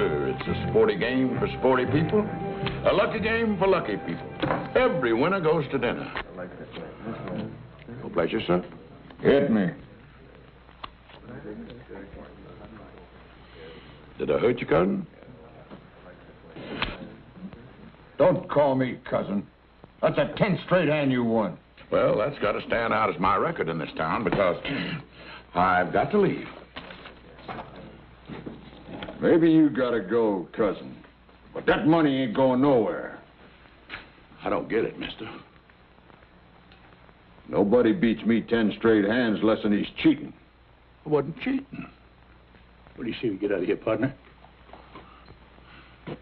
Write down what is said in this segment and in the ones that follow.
Sure, it's a sporty game for sporty people. A lucky game for lucky people. Every winner goes to dinner. No pleasure, sir. Hit me. Did I hurt you, cousin? Don't call me cousin. That's a 10 straight hand you won. Well, that's got to stand out as my record in this town because I've got to leave. Maybe you gotta go, cousin. But that money ain't going nowhere. I don't get it, mister. Nobody beats me 10 straight hands less than he's cheating. I wasn't cheating. What do you say we get out of here, partner? You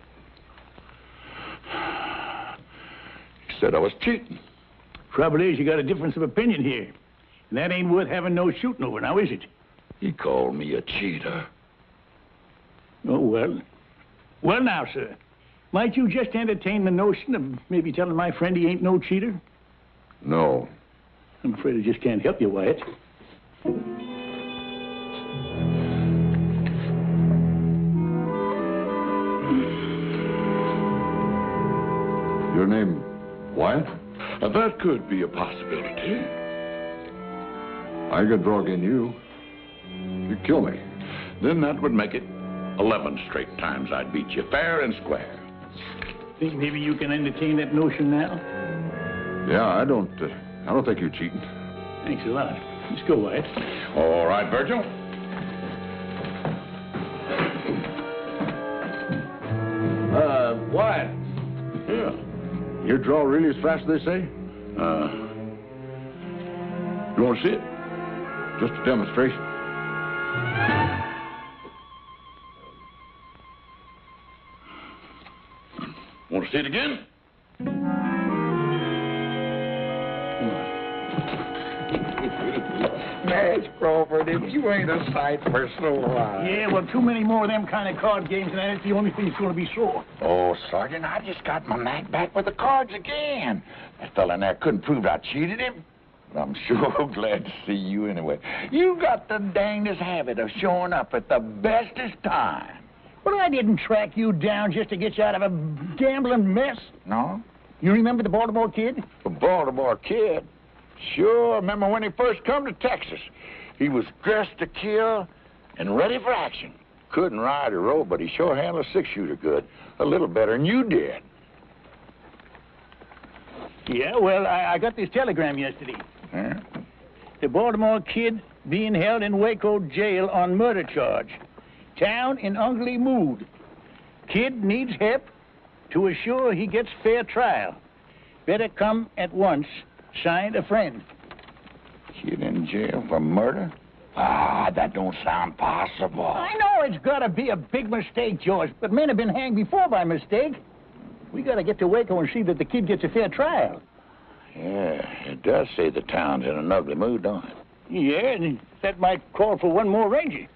said I was cheating. Trouble is, you got a difference of opinion here. And that ain't worth having no shooting over, now is it? He called me a cheater. Oh, well. Well, now, sir, might you just entertain the notion of maybe telling my friend he ain't no cheater? No. I'm afraid I just can't help you, Wyatt. Your name, Wyatt? That could be a possibility. I could drug in you. You'd kill me. Then that would make it 11 straight times I'd beat you, fair and square. Think maybe you can entertain that notion now? Yeah, I don't think you're cheating. Thanks a lot. Let's go, Wyatt. All right, Virgil. Wyatt. Yeah. You draw really as fast as they say? You want to see it? Just a demonstration. Want to see it again? Nash Crawford, if you ain't a sight personal alive. Yeah, well, too many more of them kind of card games, and that's the only thing that's going to be sore. Oh, Sergeant, I just got my knack back with the cards again. That fella in there couldn't prove I cheated him. But I'm sure glad to see you anyway. You got the dangest habit of showing up at the bestest time. Well, I didn't track you down just to get you out of a gambling mess. No? You remember the Baltimore Kid? The Baltimore Kid? Sure, remember when he first come to Texas. He was dressed to kill and ready for action. Couldn't ride or row, but he sure handled a six-shooter good. A little better than you did. Yeah, well, I got this telegram yesterday. Huh? The Baltimore Kid being held in Waco jail on murder charge. Town in ugly mood. Kid needs help to assure he gets fair trial. Better come at once. Signed, a friend. Kid in jail for murder? Ah, that don't sound possible. I know it's got to be a big mistake, George, but men have been hanged before by mistake. We got to get to Waco and see that the kid gets a fair trial. Yeah, it does say the town's in an ugly mood, don't it? Yeah, and that might call for one more ranger.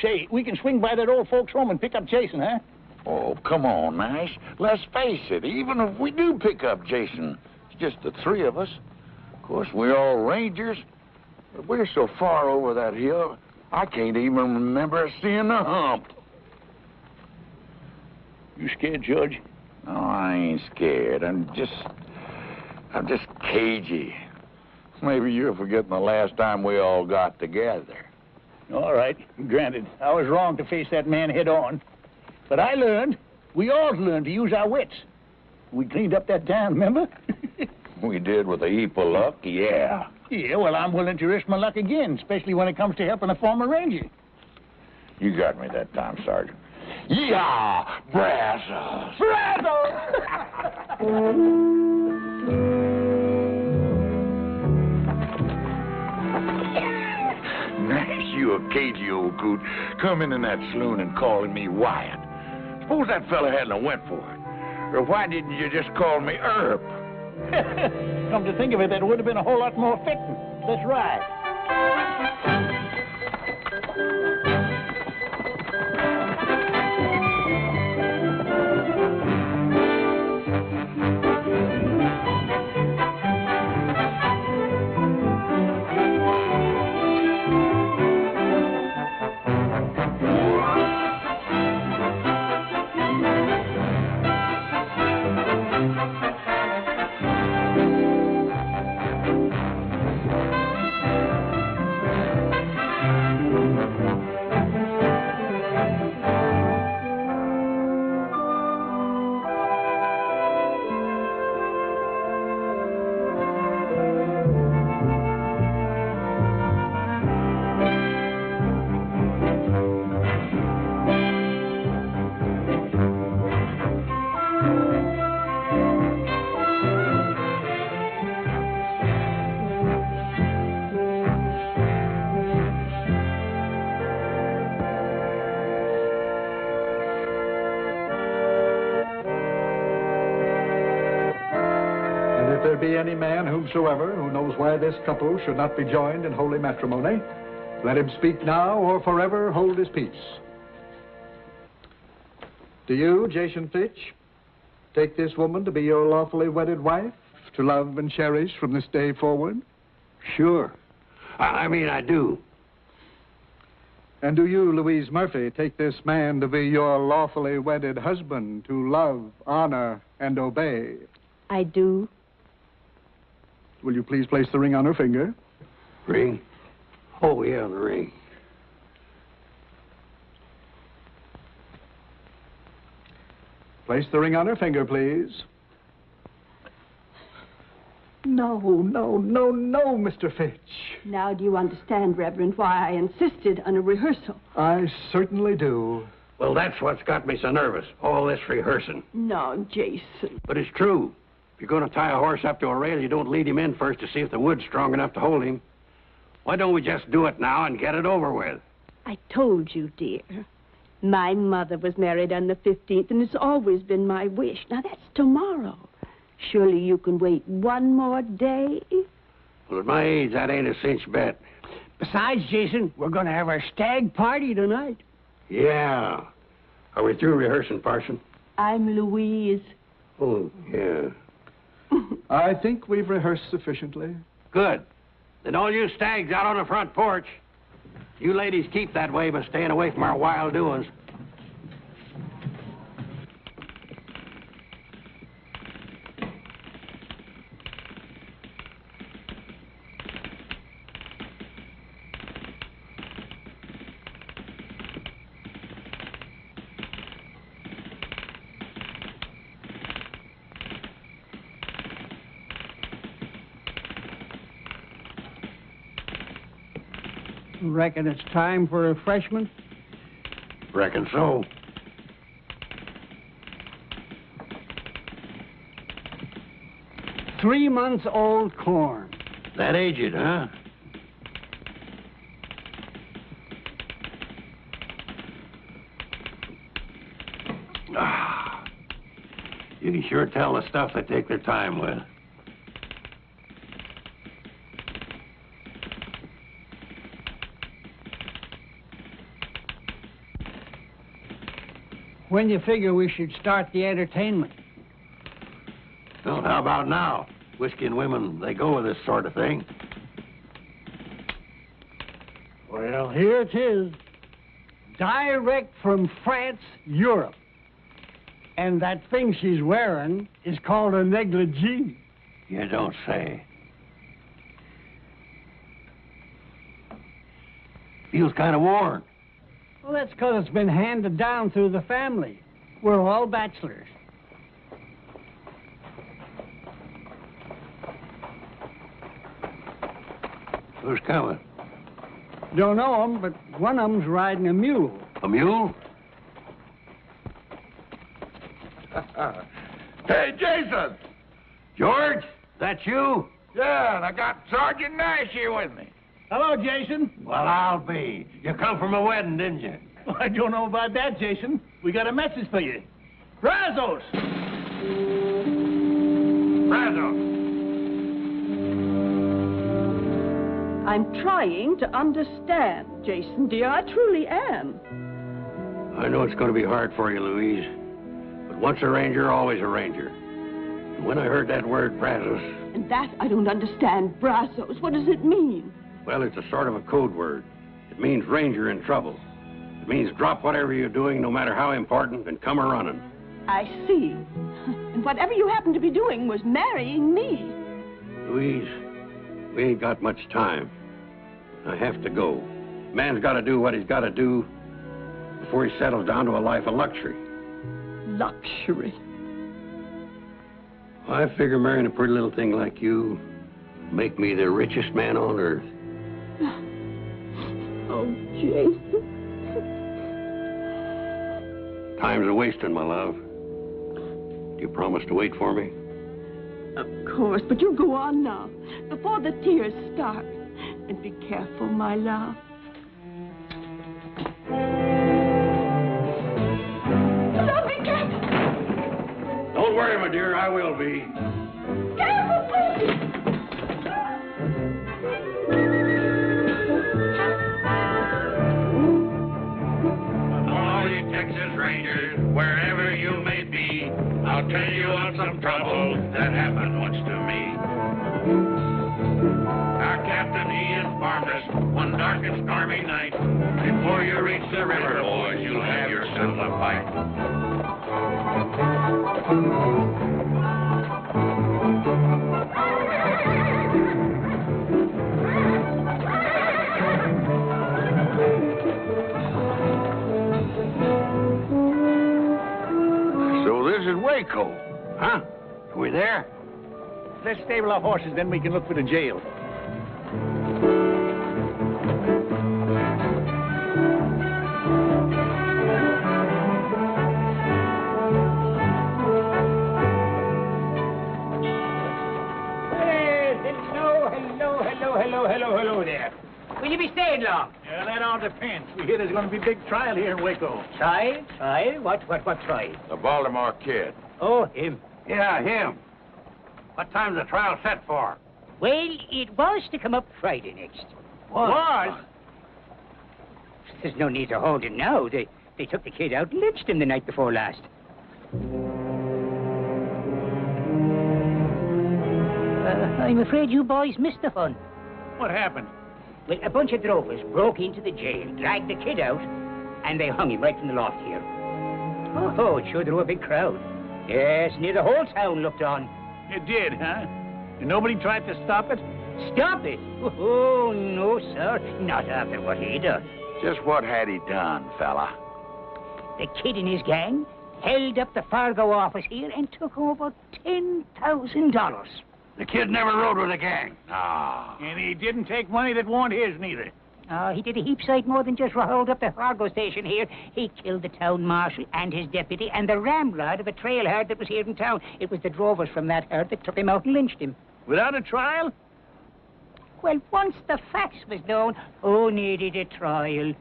Say, we can swing by that old folks' home and pick up Jason, huh? Oh, come on, Nash. Let's face it, even if we do pick up Jason, it's just the three of us. Of course, we're all rangers, but we're so far over that hill, I can't even remember seeing the hump. You scared, George? No, I ain't scared. I'm just cagey. Maybe you're forgetting the last time we all got together. All right, granted. I was wrong to face that man head on. But I learned, we all learned to use our wits. We cleaned up that town, remember? We did with a heap of luck, yeah. Yeah, well, I'm willing to risk my luck again, especially when it comes to helping a former ranger. You got me that time, Sergeant. Yeah, Brazos! Nash, you a cagey old coot, coming in that saloon and calling me Wyatt. Suppose that fella hadn't went for it. Or why didn't you just call me Earp? Come to think of it, that would have been a whole lot more fitting. Let's ride. be any man whomsoever who knows why this couple should not be joined in holy matrimony, let him speak now or forever hold his peace. Do you, Jason Fitch, take this woman to be your lawfully wedded wife, to love and cherish from this day forward? Sure. I mean, I do. And do you, Louise Murphy, take this man to be your lawfully wedded husband, to love, honor, and obey? I do. Will you please place the ring on her finger? Ring? Oh, yeah, the ring. Place the ring on her finger, please. No, Mr. Fitch. Now do you understand, Reverend, why I insisted on a rehearsal? I certainly do. Well, that's what's got me so nervous, all this rehearsing. No, Jason. But it's true. If you're going to tie a horse up to a rail, you don't lead him in first to see if the wood's strong enough to hold him. Why don't we just do it now and get it over with? I told you, dear. My mother was married on the 15th, and it's always been my wish. Now, that's tomorrow. Surely you can wait one more day? Well, at my age, that ain't a cinch bet. Besides, Jason, we're going to have our stag party tonight. Yeah. Are we through rehearsing, Parson? I'm Louise. Oh, yeah. I think we've rehearsed sufficiently. Good. Then all you stags out on the front porch. You ladies keep that way by staying away from our wild doings. Reckon it's time for refreshment? Reckon so. Three-month-old corn. That aged, huh? Ah, you can sure tell the stuff they take their time with. When you figure we should start the entertainment? Well, how about now? Whiskey and women, they go with this sort of thing. Well, here it is. Direct from France, Europe. And that thing she's wearing is called a negligee. You don't say. Feels kind of worn. Well, that's because it's been handed down through the family. We're all bachelors. Who's coming? Don't know 'em, but one of 'em's riding a mule. A mule? Hey, Jason! George, that you? Yeah, and I got Sergeant Nash here with me. Hello, Jason. Well, I'll be. You come from a wedding, didn't you? Well, I don't know about that, Jason. We got a message for you. Brazos! Brazos! I'm trying to understand, Jason, dear. I truly am. I know it's going to be hard for you, Louise. But once a ranger, always a ranger. And when I heard that word, Brazos... And that I don't understand. Brazos, what does it mean? Well, it's a sort of a code word. It means ranger in trouble. It means drop whatever you're doing, no matter how important, and come a-running. I see. And whatever you happen to be doing was marrying me. Louise, we ain't got much time. I have to go. Man's got to do what he's got to do before he settles down to a life of luxury. Luxury. I figure marrying a pretty little thing like you make me the richest man on earth. Oh, Jason. Time's a-wasting, my love. Do you promise to wait for me? Of course, but you go on now, before the tears start. And be careful, my love. No, be careful! Don't worry, my dear, I will be. Careful, please! Rangers, wherever you may be, I'll tell you of some trouble that happened once to me. Our captain, he informed us one dark and stormy night, before you reach the river, boys, you'll have yourself a fight. So this is Waco, huh? Are we there? Let's stable our horses, then we can look for the jail. Hello there. Will you be staying long? Yeah, that all depends. We hear there's going to be a big trial here in Waco. Trial? Trial? What trial? The Baltimore Kid. Oh, him. Yeah, him. What time's the trial set for? Well, it was to come up Friday next. Was? There's no need to hold him now. They took the kid out and lynched him the night before last. I'm afraid you boys missed the fun. What happened? Well, a bunch of drovers broke into the jail, dragged the kid out, and they hung him right from the loft here. Oh, it sure drew a big crowd. Yes, near the whole town looked on. It did, huh? And nobody tried to stop it? Stop it? Oh, no, sir. Not after what he done. Just what had he done, fella? The kid and his gang held up the Fargo office here and took over $10,000. The kid never rode with a gang. Ah. And he didn't take money that wasn't his, neither. He did a heap sight more than just hold up the Fargo station here. He killed the town marshal and his deputy and the ramrod of a trail herd that was here in town. It was the drovers from that herd that took him out and lynched him. Without a trial? Well, once the facts was known, who needed a trial?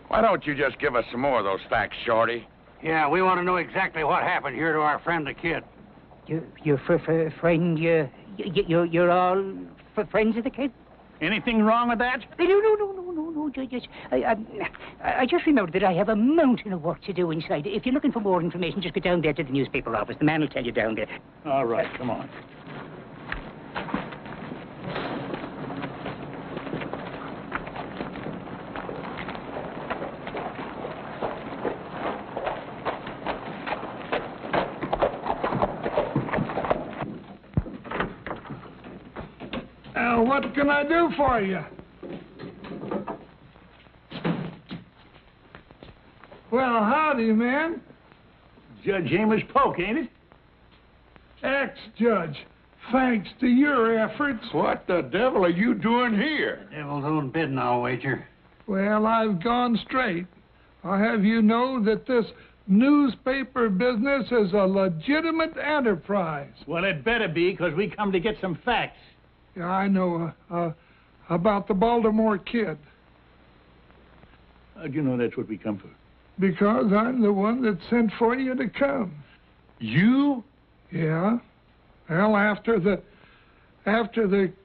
Why don't you just give us some more of those facts, Shorty? Yeah, we want to know exactly what happened here to our friend the kid. Your friend, you're all friends of the kid? Anything wrong with that? No. I just remembered that I have a mountain of work to do inside. If you're looking for more information, just go down there to the newspaper office. The man will tell you down there. All right, come on. What can I do for you? Well, howdy, man. Judge Amos Polk, ain't it? Ex-judge, thanks to your efforts. What the devil are you doing here? Devil's own bid now, wager. Well, I've gone straight. I'll have you know that this newspaper business is a legitimate enterprise. Well, it better be, because we come to get some facts. Yeah, I know about the Baltimore Kid. How'd you know that's what we come for? Because I'm the one that sent for you to come. You? Yeah. Well, after the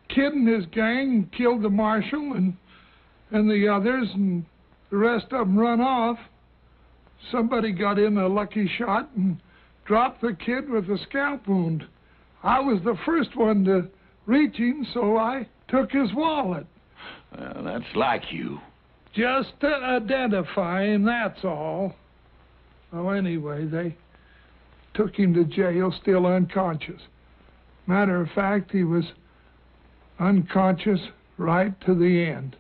kid and his gang killed the marshal and the others, and the rest of them run off, somebody got in a lucky shot and dropped the kid with a scalp wound. I was the first one to reach him, so I took his wallet. Well, that's like you. Just to identify him, that's all. Oh, anyway, they took him to jail still unconscious. Matter of fact, he was unconscious right to the end.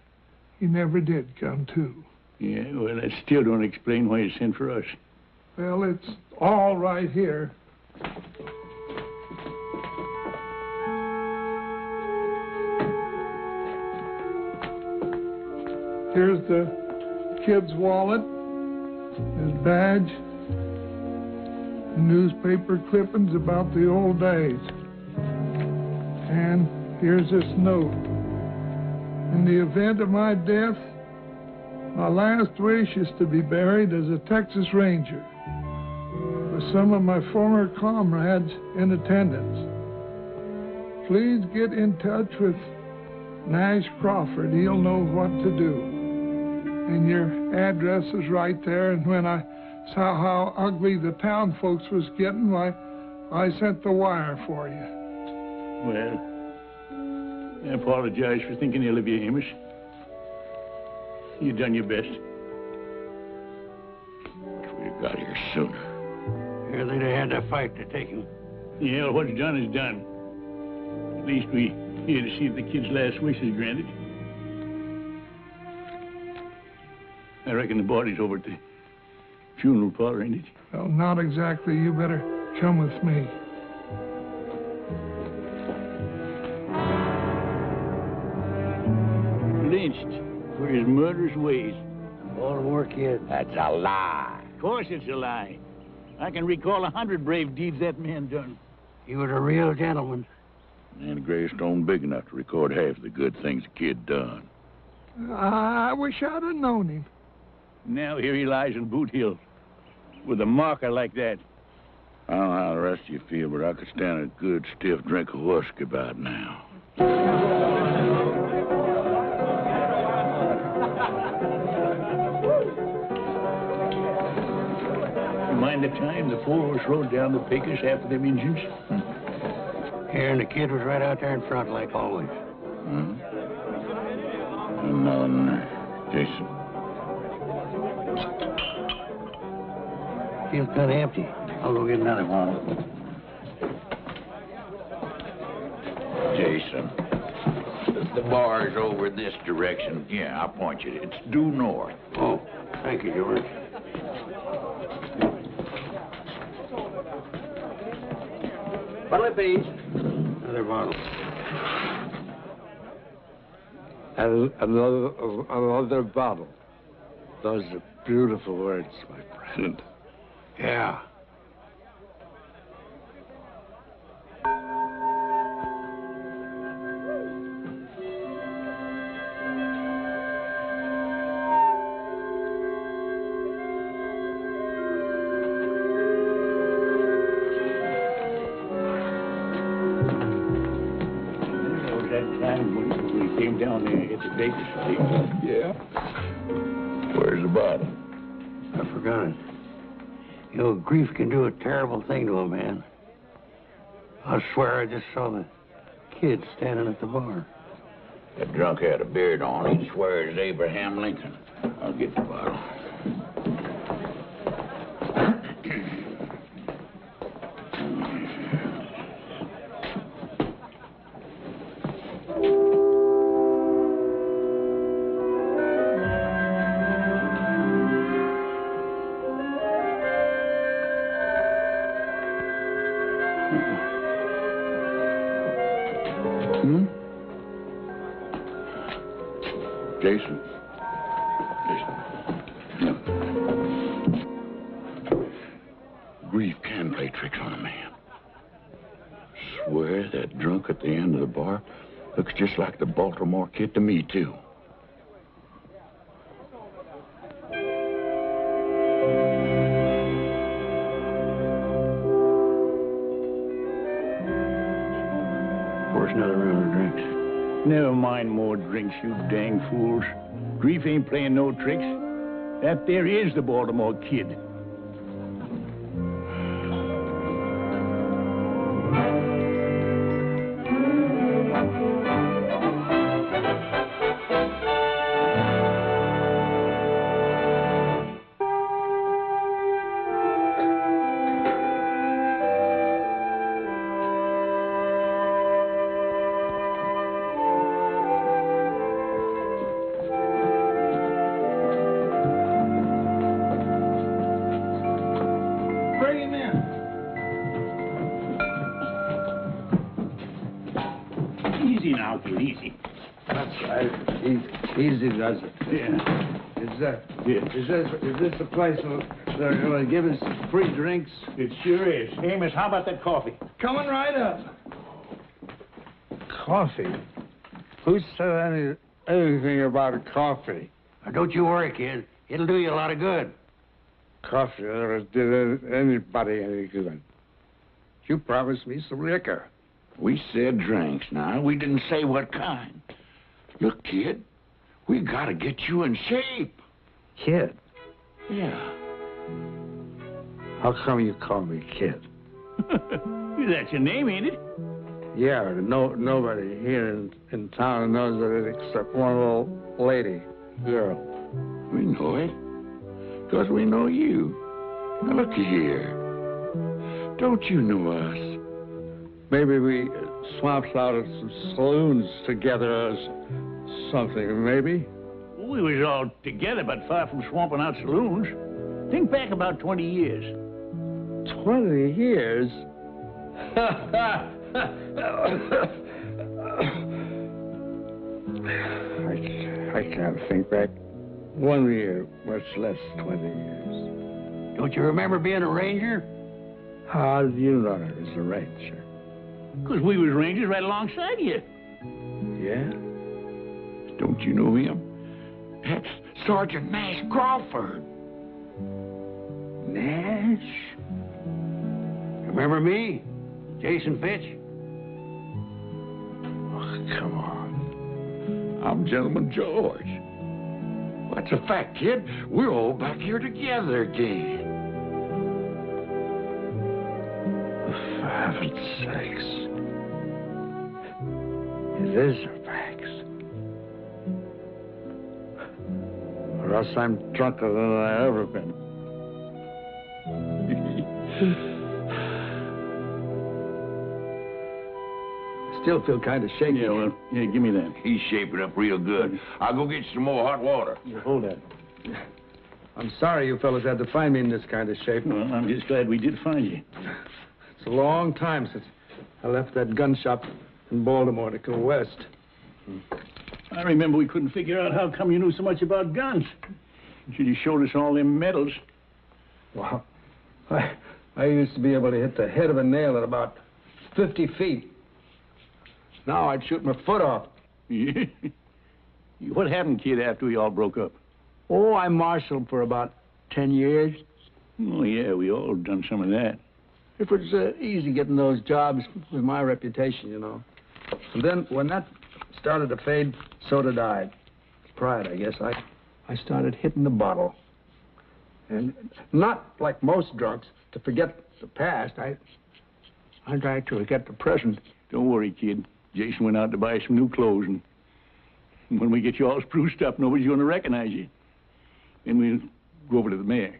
He never did come to. Yeah, well, that still don't explain why you sent for us. Well, it's all right here. Here's the kid's wallet, his badge, newspaper clippings about the old days. And here's this note. In the event of my death, my last wish is to be buried as a Texas Ranger with some of my former comrades in attendance. Please get in touch with Nash Crawford. He'll know what to do. And your address is right there, and when I saw how ugly the town folks was getting, why, I sent the wire for you. Well, I apologize for thinking ill of you, Amos. You done your best. If we'd got here sooner. Yeah, they'd have had to fight to take him. Yeah, well, what's done is done. At least we here to see if the kid's last wish is granted. I reckon the body's over at the funeral parlor, ain't it? Well, not exactly. You better come with me. Lynched for his murderous ways. Baltimore kid. That's a lie. Of course it's a lie. I can recall 100 brave deeds that man done. He was a real gentleman. And a gravestone big enough to record half the good things the kid done. I wish I'd have known him. Now here he lies in Boot Hill with a marker like that. I don't know how the rest of you feel, but I could stand a good stiff drink of whiskey about now. You mind the time the four of us rode down the Pecos after them Injuns? Here, and the kid was right out there in front, like always. And Jason. Feels kind of empty. I'll go get another one. Jason. The bar's over this direction. Yeah, I'll point you. It's due north. Oh, thank you, George. Bottle, please. Another bottle. Another bottle. Those are beautiful words, my friend. Yeah. We came down there at the Pecos. Yeah. Where's the bottle? I forgot it. You know, grief can do a terrible thing to a man. I swear I just saw the kid standing at the bar. That drunk had a beard on. He'd swear it's Abraham Lincoln. I'll get the bottle. Jason. Grief can play tricks on a man. Swear that drunk at the end of the bar looks just like the Baltimore kid to me, too. Pour us another round of drinks. Never mind more drinks, you dang fools. Grief ain't playing no tricks. That there is the Baltimore kid. Easy now, kid, easy. That's right. Easy does it. Yeah. Is this the place where they're going to give us free drinks? It sure is. Amos, how about that coffee? Coming right up. Coffee? Who said anything about coffee? Now, don't you worry, kid. It'll do you a lot of good. Coffee never did anybody any good. You promised me some liquor. We said drinks now. We didn't say what kind. Look, kid, we gotta get you in shape. Kid? Yeah. How come you call me kid? That's your name, ain't it? Yeah, nobody here in town knows it except one little lady, girl. We know it. Because we know you. Now, looky here. Don't you know us? Maybe we swapped out at some saloons together or something, maybe? We was all together, but far from swamping out saloons. Think back about 20 years. 20 years? I can't think back 1 year, much less 20 years. Don't you remember being a ranger? How do you know I was a ranger? Because we was rangers right alongside you. Yeah? Don't you know him? That's Sergeant Nash Crawford. Nash? Remember me? Jason Fitch? Oh, come on. I'm Gentleman George. That's a fact, kid. We're all back here together again. For heaven's sakes. It is a fact. Or else I'm drunker than I've ever been. Still feel kind of shaky. Yeah, well, give me that. He's shaping up real good. I'll go get you some more hot water. Yeah, hold that. I'm sorry you fellas had to find me in this kind of shape. Well, I'm just glad we did find you. It's a long time since I left that gun shop in Baltimore to go west. I remember we couldn't figure out how come you knew so much about guns. You should have showed us all them medals. Well, I used to be able to hit the head of a nail at about 50 feet. Now I'd shoot my foot off. What happened, kid, after we all broke up? Oh, I marshaled for about 10 years. Oh, yeah, we all done some of that. It was easy getting those jobs with my reputation, you know. And then when that started to fade, so did I. Pride, I guess. I started hitting the bottle. And not like most drunks, to forget the past. I tried to forget the present. Don't worry, kid. Jason went out to buy some new clothes, and when we get you all spruced up, nobody's going to recognize you. Then we'll go over to the mayor.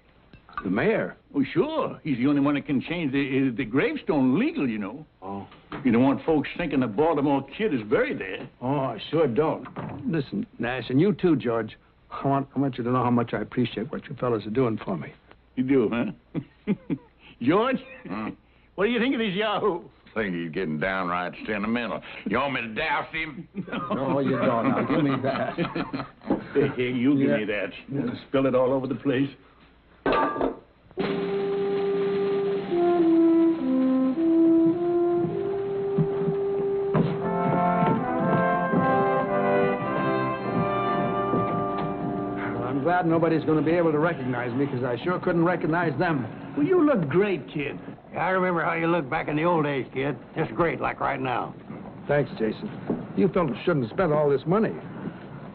The mayor? Oh, sure. He's the only one that can change the gravestone legal, you know. Oh. You don't want folks thinking the Baltimore kid is buried there. Oh, I sure don't. Listen, Nash, and you too, George. I want you to know how much I appreciate what you fellas are doing for me. You do, huh? George? What do you think of this yahoo? I think he's getting downright sentimental. You want me to douse him? No, you don't. Now, give me that. Hey, you give me that. Spill it all over the place. I'm glad nobody's going to be able to recognize me, because I sure couldn't recognize them. Well, you look great, kid. I remember how you looked back in the old days, kid. Just great, like right now. Thanks, Jason. You fellas shouldn't have spent all this money.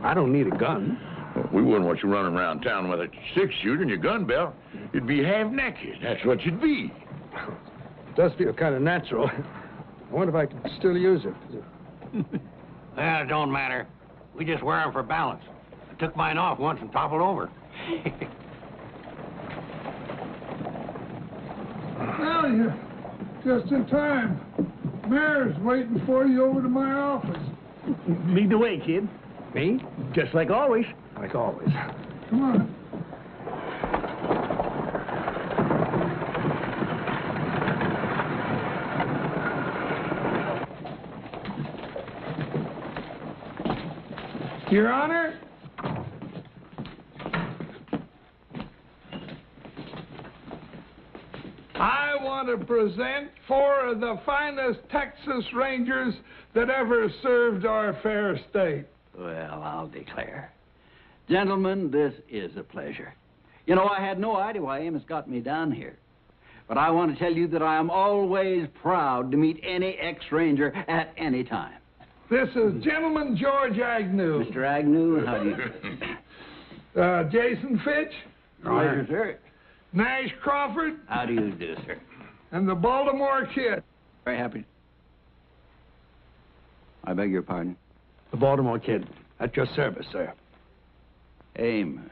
I don't need a gun. Well, we wouldn't want you running around town with a six-shooter and your gun belt. You'd be half-naked. That's what you'd be. It does feel kind of natural. I wonder if I can still use it. Well, it don't matter. We just wear them for balance. I took mine off once and toppled over. Well, you're just in time. Mayor's waiting for you over to my office. Lead the way, kid. Me? Just like always. Like always. Come on. Your Honor, I want to present four of the finest Texas Rangers that ever served our fair state. Well, I'll declare. Gentlemen, this is a pleasure. You know, I had no idea why Amos got me down here. But I want to tell you that I am always proud to meet any ex-ranger at any time. This is Gentleman George Agnew. Mr. Agnew, how do you... Jason Fitch. Pleasure, sir. Nash Crawford, How do you do, sir? and the Baltimore Kid. Very happy. I beg your pardon? The Baltimore Kid. At your service, sir. Amos,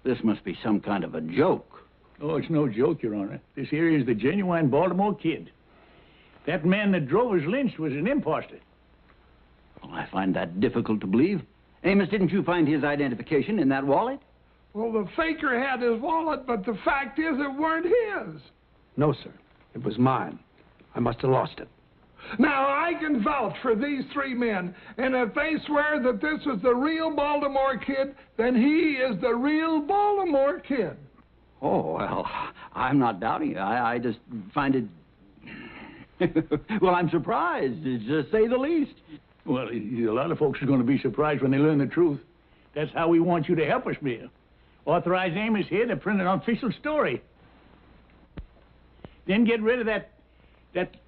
this must be some kind of a joke. Oh, it's no joke, Your Honor. This here is the genuine Baltimore Kid. That man that drove us lynched was an imposter. Well, I find that difficult to believe. Amos, didn't you find his identification in that wallet? Well, the faker had his wallet, but the fact is it weren't his. No, sir. It was mine. I must have lost it. Now, I can vouch for these three men, and if they swear that this was the real Baltimore Kid, then he is the real Baltimore Kid. Oh, well, I'm not doubting it. I just find it... Well, I'm surprised, to say the least. Well, a lot of folks are going to be surprised when they learn the truth. That's how we want you to help us, Mayor. Authorize Amos here to print an official story. Then get rid of that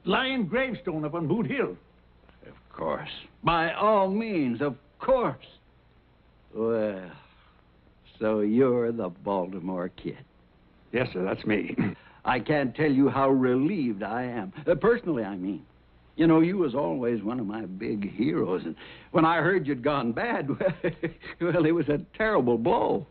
lying gravestone up on Boot Hill. Of course. By all means, of course. Well, so you're the Baltimore Kid. Yes, sir, that's me. I can't tell you how relieved I am. Personally, I mean. You know, you was always one of my big heroes, and when I heard you'd gone bad, well, it was a terrible blow.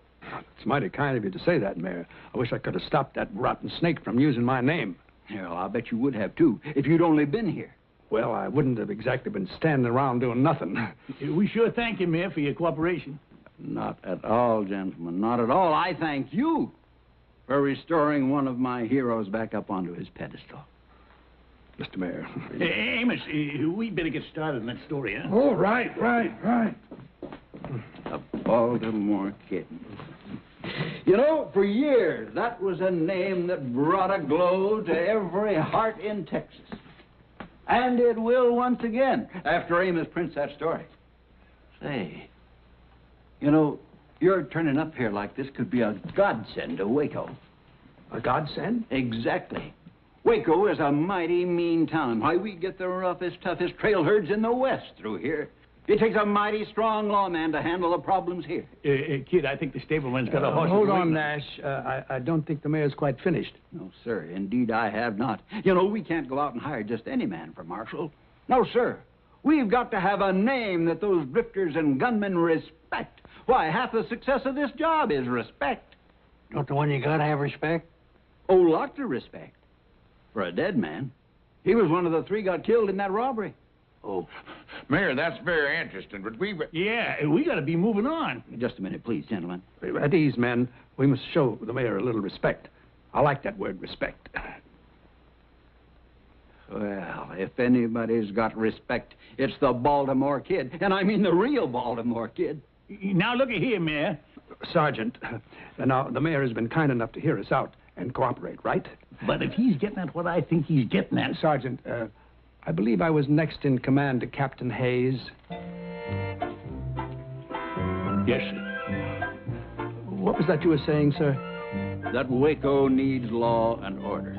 It's mighty kind of you to say that, Mayor. I wish I could have stopped that rotten snake from using my name. Yeah, well, I'll bet you would have, too, if you'd only been here. Well, I wouldn't have exactly been standing around doing nothing. We sure thank you, Mayor, for your cooperation. Not at all, gentlemen, not at all. I thank you for restoring one of my heroes back up onto his pedestal. Mr. Mayor. Hey, Amos, we better get started on that story, huh? Oh, right. The Baltimore Kid. You know, for years, that was a name that brought a glow to every heart in Texas. And it will once again, after Amos prints that story. Say, you know, your turning up here like this could be a godsend to Waco. A godsend? Exactly. Waco is a mighty mean town. Why, we get the roughest, toughest trail herds in the West through here. It takes a mighty strong lawman to handle the problems here. Kid, I think the stableman's got a horse. Hold on, Nash. I don't think the mayor's quite finished. No, sir. Indeed, I have not. You know, we can't go out and hire just any man for marshal. No, sir. We've got to have a name that those drifters and gunmen respect. Why, half the success of this job is respect. Don't the one you gotta have respect? Oh, lots of respect. For a dead man. He was one of the three got killed in that robbery. Oh, Mayor, that's very interesting, but Yeah, we got to be moving on. Just a minute, please, gentlemen. At ease, men. We must show the mayor a little respect. I like that word, respect. Well, if anybody's got respect, it's the Baltimore Kid. And I mean the real Baltimore Kid. Now, look at here, Mayor. Sergeant, now, the mayor has been kind enough to hear us out and cooperate, right? But if he's getting at what I think he's getting at... Sergeant, I believe I was next in command to Captain Hayes. Yes, sir. What was that you were saying, sir? That Waco needs law and order.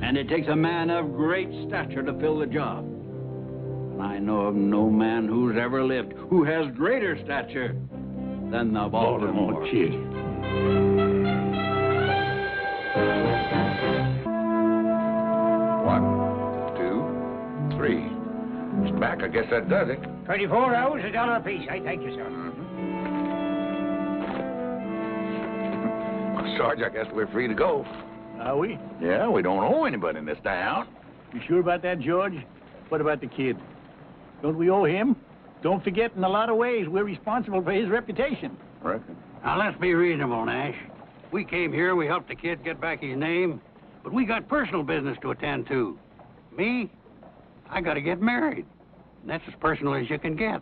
And it takes a man of great stature to fill the job. And I know of no man who's ever lived who has greater stature than the Baltimore Kid. One, two, three. It's back. I guess that does it. 24 hours, $1 apiece. I thank you, sir. Well, Sarge, I guess we're free to go. Are we? Yeah, we don't owe anybody in this town. You sure about that, George? What about the kid? Don't we owe him? Don't forget, in a lot of ways, we're responsible for his reputation. I reckon. Now, let's be reasonable, Nash. We came here, we helped the kid get back his name, but we got personal business to attend to. Me, I gotta get married. And that's as personal as you can get.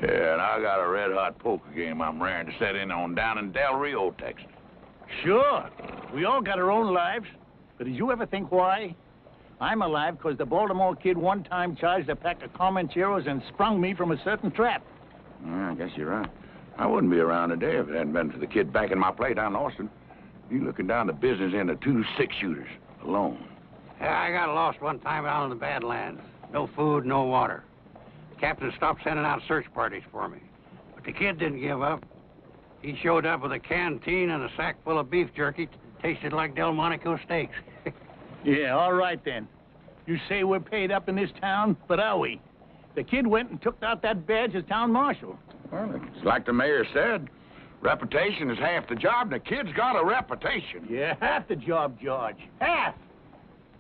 Yeah, and I got a red-hot poker game I'm raring to set in on down in Del Rio, Texas. Sure. We all got our own lives. But did you ever think why? I'm alive because the Baltimore Kid one time charged a pack of Comancheros and sprung me from a certain trap. Yeah, I guess you're right. I wouldn't be around today if it hadn't been for the kid backing my play down in Austin. You looking down the business end of 2 6-shooters alone. Yeah, I got lost one time out in the Badlands. No food, no water. The captain stopped sending out search parties for me. But the kid didn't give up. He showed up with a canteen and a sack full of beef jerky. Tasted like Delmonico steaks. Yeah, all right then. You say we're paid up in this town, but are we? The kid went and took out that badge as town marshal. Well, it's like the mayor said, reputation is half the job, and the kid's got a reputation. Yeah, half the job, George. Half!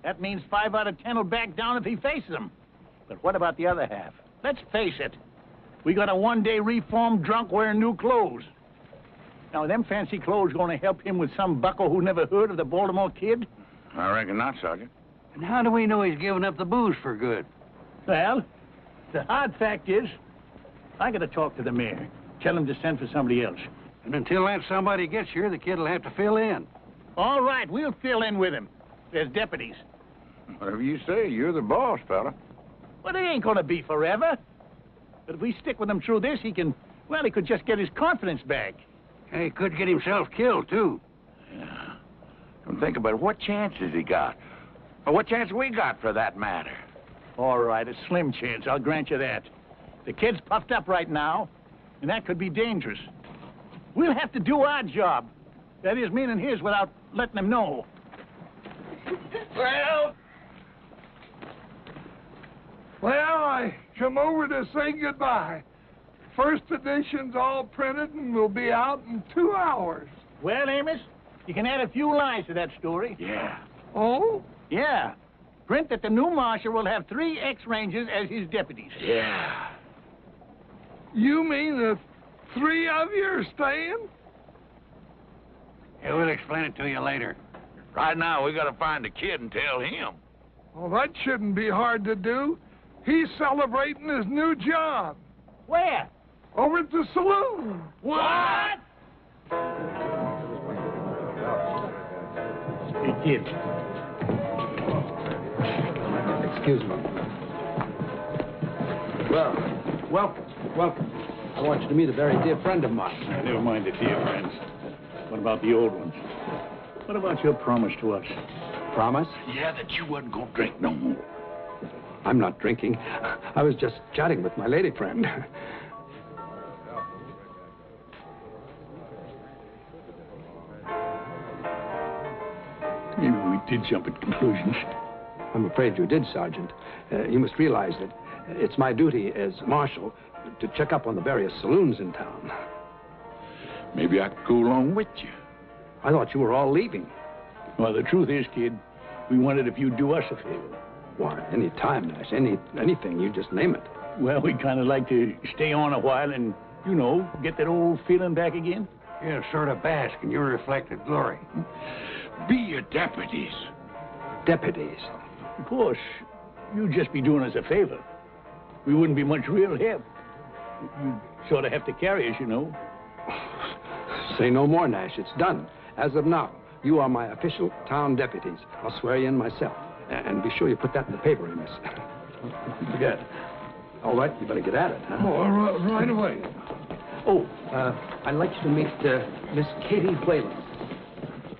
That means 5 out of 10 will back down if he faces them. But what about the other half? Let's face it. We got a one-day reformed drunk wearing new clothes. Now, are them fancy clothes going to help him with some bucko who never heard of the Baltimore Kid? I reckon not, Sergeant. And how do we know he's giving up the booze for good? Well, the hard fact is, I got to talk to the mayor. Tell him to send for somebody else. And until that somebody gets here, the kid will have to fill in. All right, we'll fill in with him. There's deputies. Whatever you say, you're the boss, fella. Well, it ain't going to be forever. But if we stick with him through this, he could just get his confidence back. And he could get himself killed, too. Yeah. Come think about it. What chance has he got? Or what chance we got, for that matter? All right, a slim chance, I'll grant you that. The kid's puffed up right now, and that could be dangerous. We'll have to do our job. That is, meaning his, without letting him know. Well, I come over to say goodbye. First edition's all printed and will be out in 2 hours. Well, Amos, you can add a few lines to that story. Yeah. Oh? Yeah. Print that the new marshal will have 3 ex-rangers as his deputies. Yeah. You mean the 3 of you are staying? Yeah, we'll explain it to you later. Right now, we got to find the kid and tell him. Well, that shouldn't be hard to do. He's celebrating his new job. Where? Over at the saloon. What? Hey, kid. Excuse me. Well, welcome. I want you to meet a very dear friend of mine. Never mind the dear friends. What about the old ones? What about your promise to us? Promise? Yeah, that you wasn't going to drink no more. I'm not drinking. I was just chatting with my lady friend. Maybe we did jump at conclusions. I'm afraid you did, Sergeant. You must realize that it's my duty as marshal to check up on the various saloons in town. Maybe I could go along with you. I thought you were all leaving. Well, the truth is, kid, we wondered if you'd do us a favor. Why, any time, Nash. Anything. You just name it. Well, we'd kind of like to stay on a while and, get that old feeling back again. Yeah, sort of bask in your reflected glory. Be your deputies. Deputies? Of course, you'd just be doing us a favor. We wouldn't be much real help. You'd sort of have to carry us, Say no more, Nash. It's done. As of now, you are my official town deputies. I'll swear you in myself. And be sure you put that in the paper, Amos. Good. All right, you better get at it, huh? Oh, right away. Oh, I'd like you to meet Miss Katie Whalen.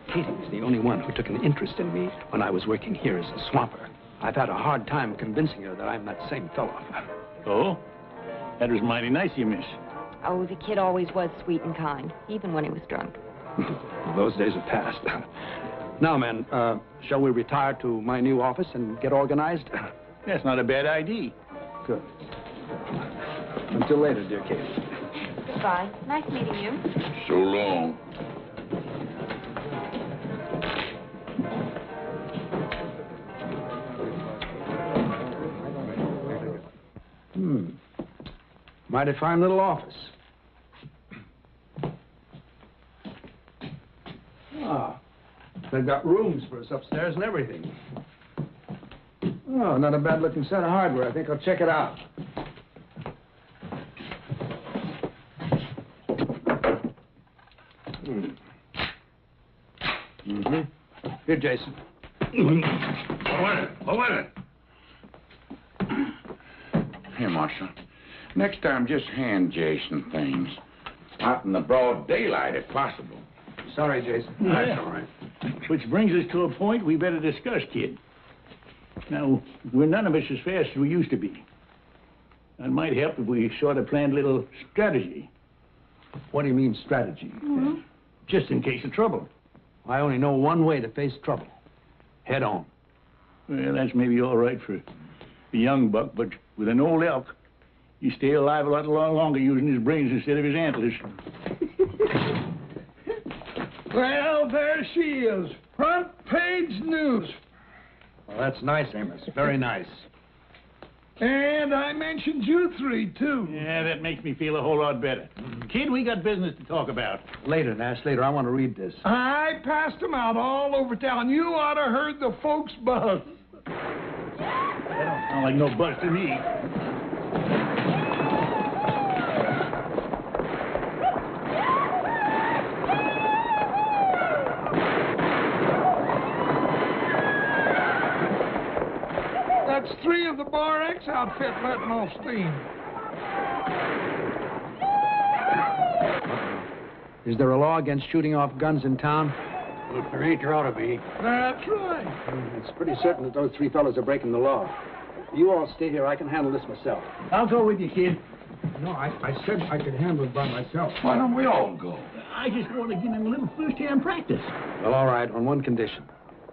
Katie's the only one who took an interest in me when I was working here as a swamper. I've had a hard time convincing her that I'm that same fellow. Oh? That was mighty nice of you, miss. Oh, the kid always was sweet and kind, even when he was drunk. Those days are past. Now, men, shall we retire to my new office and get organized? That's not a bad idea. Good. Until later, dear Katie. Goodbye. Nice meeting you. So long. Mighty fine little office. Ah, they've got rooms for us upstairs and everything. Oh, not a bad-looking set of hardware. I think I'll check it out. Here, Jason. Hold it. Here, Marshal. Next time, just hand Jason things. Out in the broad daylight, if possible. Sorry, Jason. Yeah. That's all right. Which brings us to a point we better discuss, kid. Now, we're none of us as fast as we used to be. It might help if we sort of planned a little strategy. What do you mean, strategy? Just in case of trouble. I only know one way to face trouble. Head on. Well, that's maybe all right for a young buck, but with an old elk, you stay alive a lot longer using his brains instead of his antlers. Well, there she is. Front page news. Well, that's nice, Amos. Very nice. And I mentioned you three, too. Yeah, that makes me feel a whole lot better. Kid, we got business to talk about. Later, Nash, later. I want to read this. I passed them out all over town. You ought to heard the folks buzz. That don't sound like no buzz to me. That's 3 of the Bar X outfit letting off steam. Is there a law against shooting off guns in town? Well, if there ain't, there ought to be. That's right. It's pretty certain that those 3 fellas are breaking the law. You all stay here. I can handle this myself. I'll go with you, kid. No, I said I could handle it by myself. Why don't we all go? I just want to give him a little first-hand practice. Well, all right, on one condition.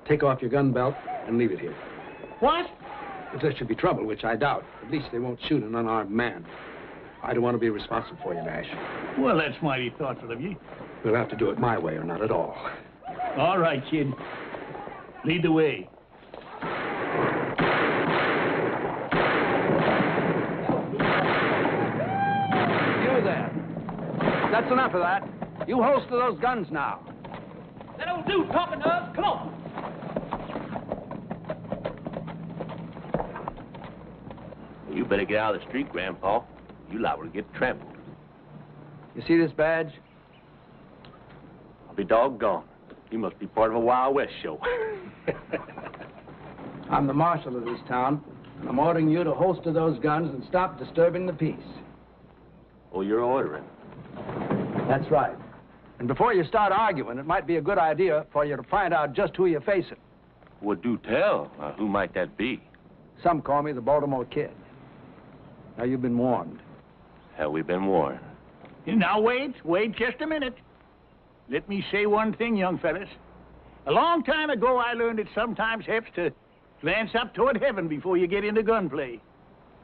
Take off your gun belt and leave it here. What? If there should be trouble, which I doubt, at least they won't shoot an unarmed man. I don't want to be responsible for you, Nash. Well, that's mighty thoughtful of you. We'll have to do it my way or not at all. All right, kid. Lead the way. You there. That's enough of that. You holster those guns now. That'll do talking to us. Come on. You better get out of the street, Grandpa. You liable to get trampled. You see this badge? I'll be doggone. You must be part of a Wild West show. I'm the marshal of this town, and I'm ordering you to holster those guns and stop disturbing the peace. Oh, you're ordering? That's right. And before you start arguing, it might be a good idea for you to find out just who you're facing. Well, do tell. Who might that be? Some call me the Baltimore Kid. Now, you've been warned. Have we been warned? Now, wait just a minute. Let me say one thing, young fellas. A long time ago, I learned it sometimes helps to glance up toward heaven before you get into gunplay.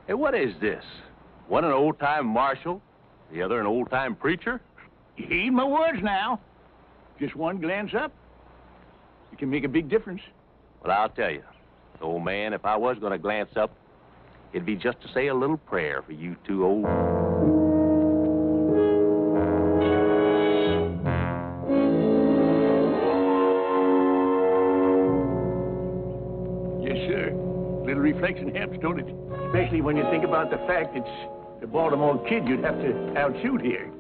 Hey, what is this? One an old-time marshal, the other an old-time preacher? Heed my words now. Just one glance up, it can make a big difference. Well, I'll tell you, old man, if I was going to glance up, it'd be just to say a little prayer for you two old... Yes, sir. Little reflection helps, don't it? Especially when you think about the fact it's the Baltimore Kid you'd have to outshoot here.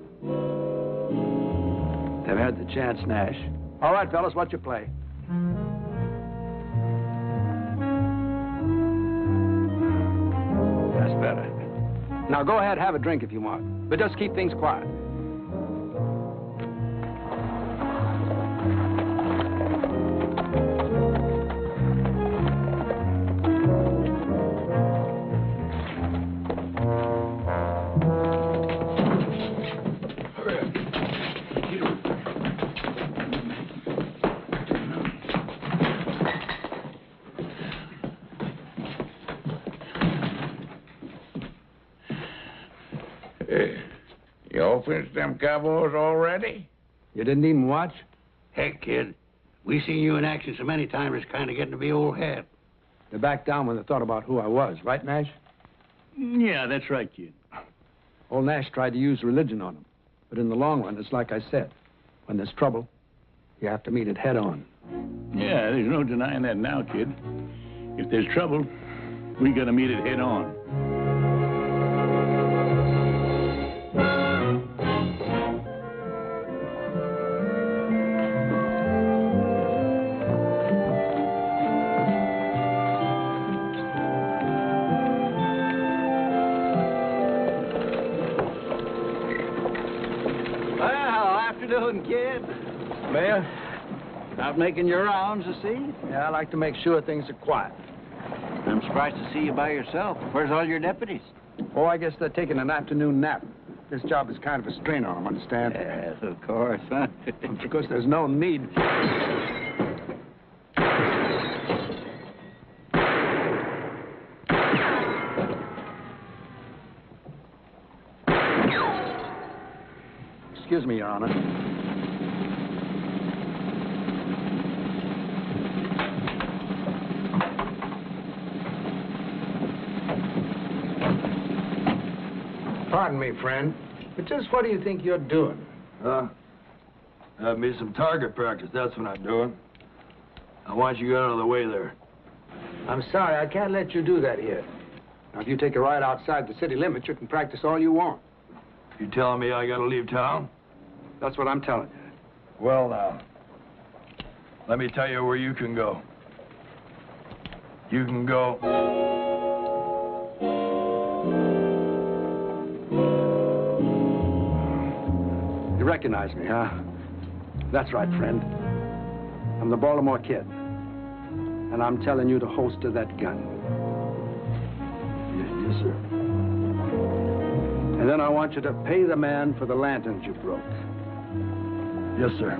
They've had the chance, Nash. All right, fellas, what's your play? That's better. Now, go ahead, have a drink if you want. But just keep things quiet. Y'all finished them cowboys already? You didn't even watch? Heck, kid. We seen you in action so many times, it's kind of getting to be old hat. They backed down when they thought about who I was, right, Nash? Yeah, that's right, kid. Old Nash tried to use religion on them. But in the long run, it's like I said. When there's trouble, you have to meet it head on. Yeah, there's no denying that now, kid. If there's trouble, we gotta meet it head on. Kid. Mayor, out making your rounds, you see? Yeah, I like to make sure things are quiet. I'm surprised to see you by yourself. Where's all your deputies? Oh, I guess they're taking an afternoon nap. This job is kind of a strain on him, understand? Yes, of course, huh? Because there's no need. Excuse me, Your Honor. Pardon me, friend, but just what do you think you're doing? Have me some target practice, that's what I'm doing. I want you out of the way there. I'm sorry, I can't let you do that here. Now, if you take a ride outside the city limits, you can practice all you want. You telling me I gotta leave town? That's what I'm telling you. Well, now, let me tell you where you can go. You can go... You recognize me, huh? That's right, friend. I'm the Baltimore Kid. And I'm telling you to holster that gun. Yes, sir. And then I want you to pay the man for the lanterns you broke. Yes, sir.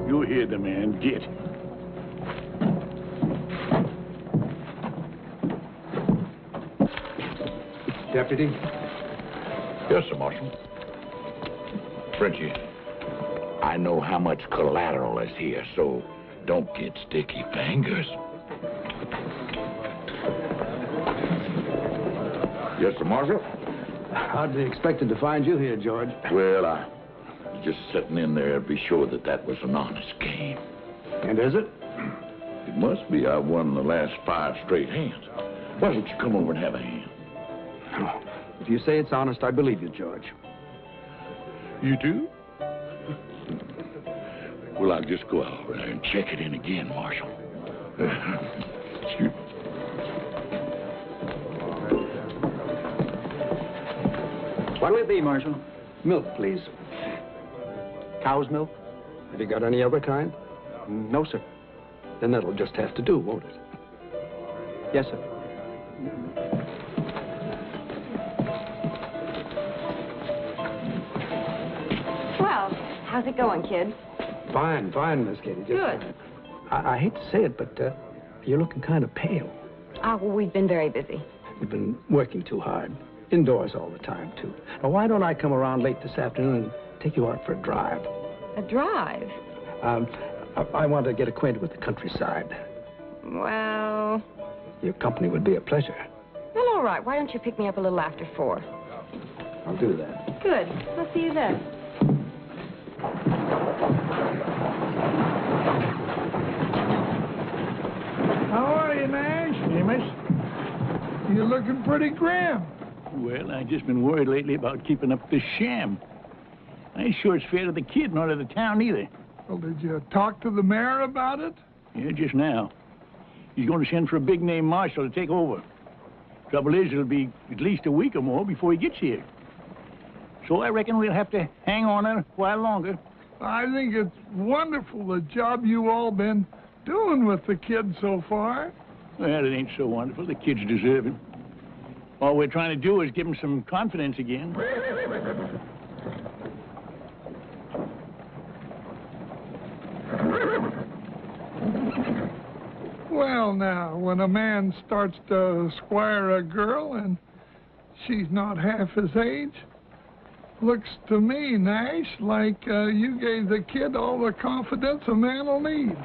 You hear the man. Get. Deputy? Yes, sir, Marshal. Frenchie, I know how much collateral is here, so don't get sticky fingers. Yes, sir, Marshal? Hardly expected to find you here, George. Well, I was just sitting in there to be sure that that was an honest game. And is it? It must be. I won the last 5 straight hands. Why don't you come over and have a hand? Oh, if you say it's honest, I believe you, George. You do? Well, I'll just go out there and check it in again, Marshal. Shoot. What'll it be, Marshal? Milk, please. Cow's milk? Have you got any other kind? No, sir. Then that'll just have to do, won't it? Yes, sir. Well, how's it going, kid? Fine, fine, Miss Katie. Good. I hate to say it, but you're looking kind of pale. Oh, well, we've been very busy. You've been working too hard. Indoors all the time, too. Now, why don't I come around late this afternoon and take you out for a drive? A drive? I want to get acquainted with the countryside. Well... Your company would be a pleasure. Well, all right. Why don't you pick me up a little after 4? I'll do that. Good. I'll see you then. How are you, Nash? Amos? You're looking pretty grim. Well, I've just been worried lately about keeping up this sham. I ain't sure it's fair to the kid nor to the town either. Well, did you talk to the mayor about it? Yeah, just now. He's going to send for a big-name marshal to take over. Trouble is, it'll be at least a week or more before he gets here. So I reckon we'll have to hang on a while longer. I think it's wonderful the job you all been doing with the kid so far. Well, it ain't so wonderful. The kid's deserving. All we're trying to do is give him some confidence again. Well, now, when a man starts to squire a girl and she's not half his age, looks to me, Nash, like you gave the kid all the confidence a man will need.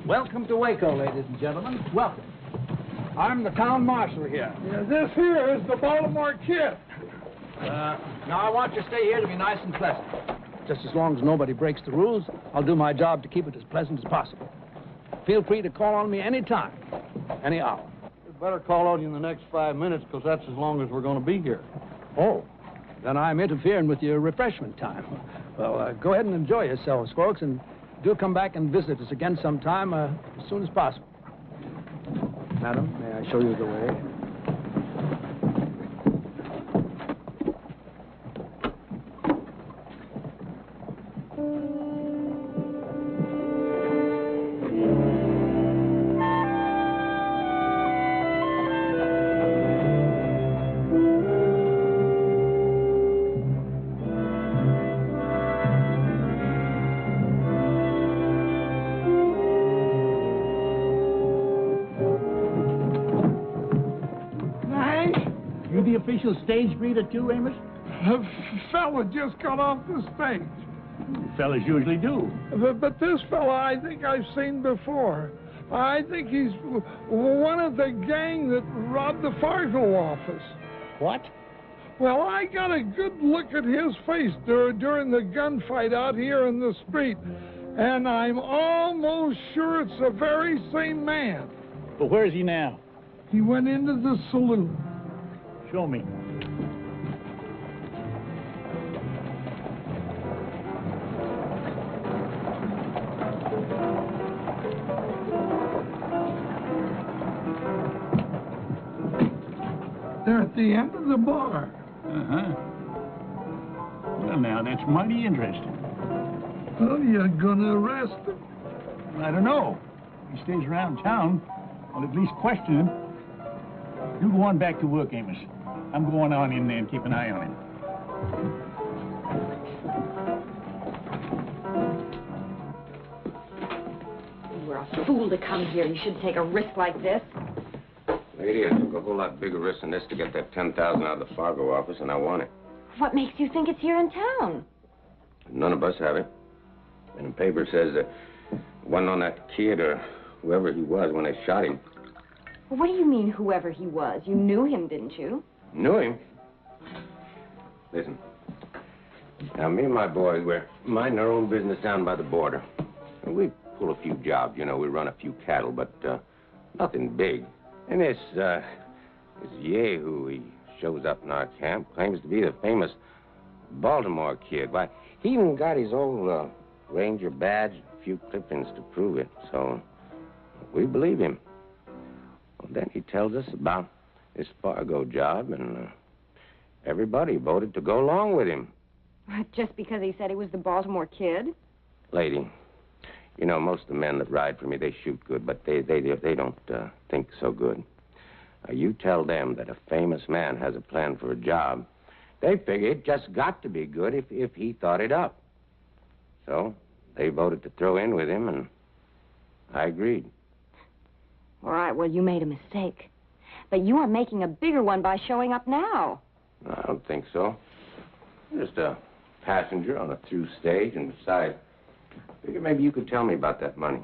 Welcome to Waco, ladies and gentlemen. Welcome. I'm the town marshal here. Yeah, this here is the Baltimore Kid. Now, I want you to stay here to be nice and pleasant. Just as long as nobody breaks the rules, I'll do my job to keep it as pleasant as possible. Feel free to call on me any time, any hour. You'd better call on you in the next 5 minutes, because that's as long as we're going to be here. Oh, then I'm interfering with your refreshment time. Well, go ahead and enjoy yourselves, folks, and do come back and visit us again sometime as soon as possible. Madam, may I show you the way? The official stage breeder too, Amos? A fella just got off the stage. Fellas usually do. But this fella I think I've seen before. I think he's one of the gang that robbed the Fargo office. What? Well, I got a good look at his face during the gunfight out here in the street, and I'm almost sure it's the very same man. But where is he now? He went into the saloon. Show me. They're at the end of the bar. Uh-huh. Well, now, that's mighty interesting. Oh, you're gonna arrest him? I don't know. If he stays around town, I'll at least question him. You go on back to work, Amos. I'm going on in there and keep an eye on him. You were a fool to come here. You shouldn't take a risk like this. Lady, I took a whole lot bigger risk than this to get that $10,000 out of the Fargo office, and I won it. What makes you think it's here in town? None of us have it. And the paper says that it wasn't on that kid or whoever he was when they shot him. Well, what do you mean, whoever he was? You knew him, didn't you? Knew him? Listen. Now, me and my boys, we're minding our own business down by the border. And we pull a few jobs, you know, we run a few cattle, but nothing big. And this Yahoo, he shows up in our camp, claims to be the famous Baltimore Kid. Why, he even got his old Ranger badge, a few clippings to prove it. So, we believe him. Well, then he tells us about this Fargo job, and everybody voted to go along with him. Just because he said he was the Baltimore Kid? Lady, you know, most of the men that ride for me, they shoot good, but they don't think so good. You tell them that a famous man has a plan for a job, they figure it just got to be good if he thought it up. So they voted to throw in with him, and I agreed. All right, well, you made a mistake. But you are making a bigger one by showing up now. I don't think so. I'm just a passenger on a through stage, and besides, I figure maybe you could tell me about that money.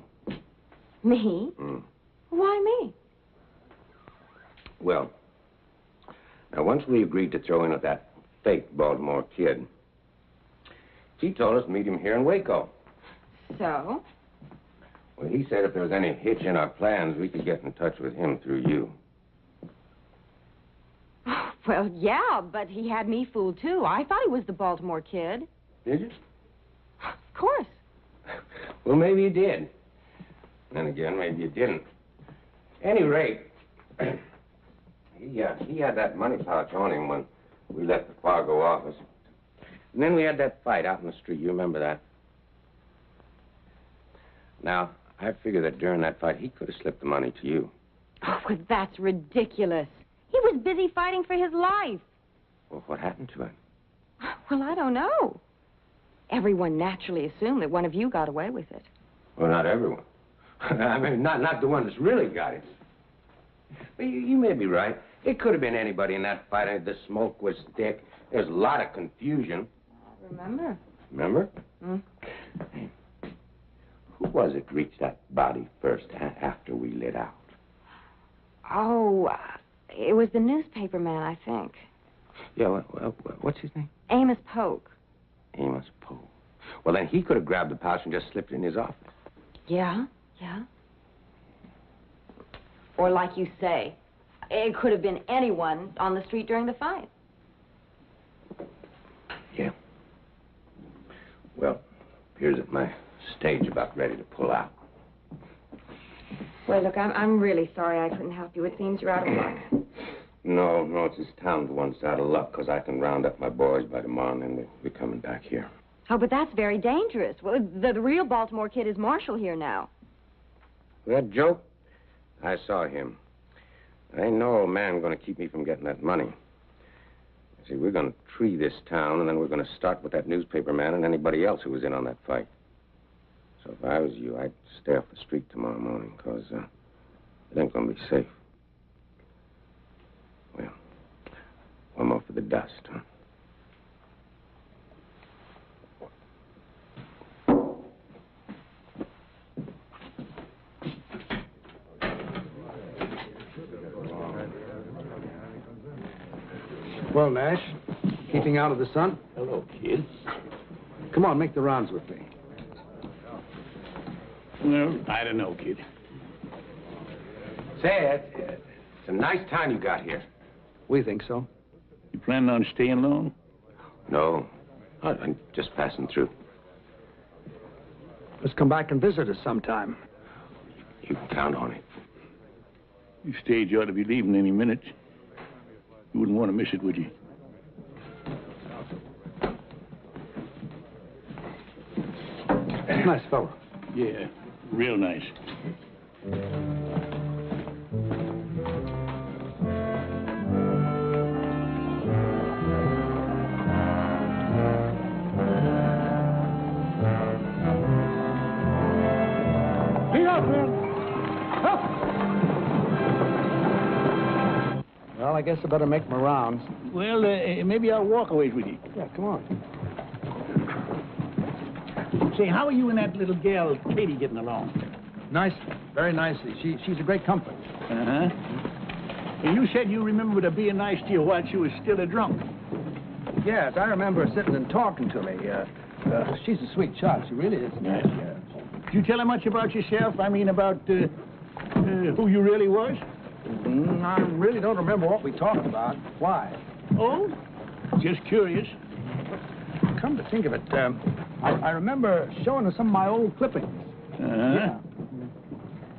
Me? Why me? Well, now, once we agreed to throw in with that fake Baltimore Kid, he told us to meet him here in Waco. So? Well, he said if there was any hitch in our plans, we could get in touch with him through you. Well, yeah, but he had me fooled, too. I thought he was the Baltimore Kid. Did you? Of course. Well, maybe you did. Then again, maybe you didn't. Any rate, he had that money pouch on him when we left the Fargo office. And then we had that fight out in the street. You remember that? Now, I figure that during that fight, he could have slipped the money to you. Oh, well, that's ridiculous. He was busy fighting for his life. Well, what happened to him? Well, I don't know. Everyone naturally assumed that one of you got away with it. Well, not everyone. I mean, not the one that's really got it. But you may be right. It could have been anybody in that fight. The smoke was thick. There's a lot of confusion. I remember. Remember? Who was it reached that body first after we lit out? Oh, it was the newspaper man, I think. Yeah, what's his name? Amos Polk. Amos Polk. Well, then he could have grabbed the pouch and just slipped it in his office. Yeah. Or like you say, it could have been anyone on the street during the fight. Yeah. Well, appears that my stage about ready to pull out. Well, look, I'm really sorry I couldn't help you. It seems you're out of luck. No, it's this town's the one that's out of luck, because I can round up my boys by tomorrow, and then we're coming back here. Oh, but that's very dangerous. Well, the real Baltimore kid is Marshall here now. That joke? I saw him. Ain't no old man going to keep me from getting that money. See, we're going to tree this town, and then we're going to start with that newspaper man and anybody else who was in on that fight. So if I was you, I'd stay off the street tomorrow morning, because it ain't going to be safe. Well, one more for the dust, huh? Well, Nash, keeping out of the sun? Hello, kid. Come on, make the rounds with me. Well, I don't know, kid. Say, it's a nice town you got here. We think so. You planning on staying long? No, I'm just passing through. Let's come back and visit us sometime. You can count on it. Your stage ought to be leaving any minute. You wouldn't want to miss it, would you? Nice fellow. Yeah, real nice. Lead up, man. Well, I guess I better make my rounds. Well, maybe I'll walk away with you. Yeah, come on. Say, how are you and that little gal, Katie, getting along? Nice, very nicely. She's a great comfort. Uh-huh. And you said you remembered her being nice to you while she was still a drunk. Yes, I remember her sitting and talking to me. She's a sweet child. She really is. Yes. Did you tell her much about yourself? I mean, about who you really was? I really don't remember what we talked about. Why? Oh? Just curious. Come to think of it, I remember showing her some of my old clippings. Uh-huh. Yeah.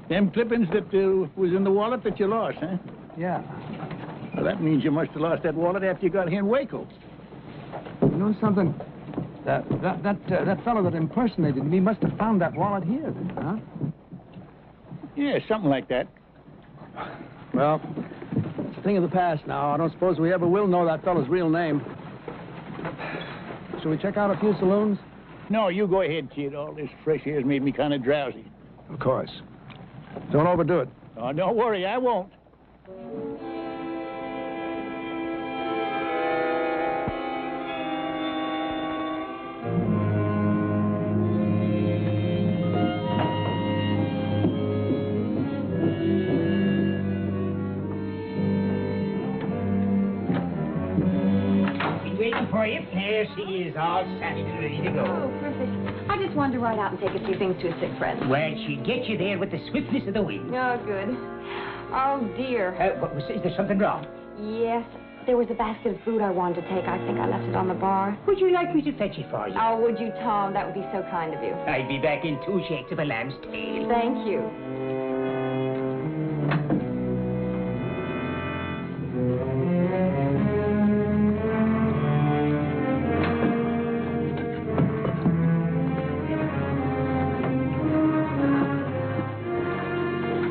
Them clippings that was in the wallet that you lost, huh? Yeah. Well, that means you must have lost that wallet after you got here in Waco. You know something? That fellow that impersonated me must have found that wallet here, huh? Yeah, something like that. Well, it's a thing of the past now. I don't suppose we ever will know that fellow's real name. Shall we check out a few saloons? No, you go ahead, kid. All this fresh air's made me kind of drowsy. Of course. Don't overdo it. Oh, don't worry, I won't. For you. There she is, all set and ready to go. Oh, perfect. I just wanted to ride out and take a few things to a sick friend. Well, she'd get you there with the swiftness of the wind. Oh, good. Oh, dear. Is there something wrong? Yes. There was a basket of food I wanted to take. I think I left it on the bar. Would you like me to fetch it for you? Oh, would you, Tom? That would be so kind of you. I'll be back in 2 shakes of a lamb's tail. Thank you.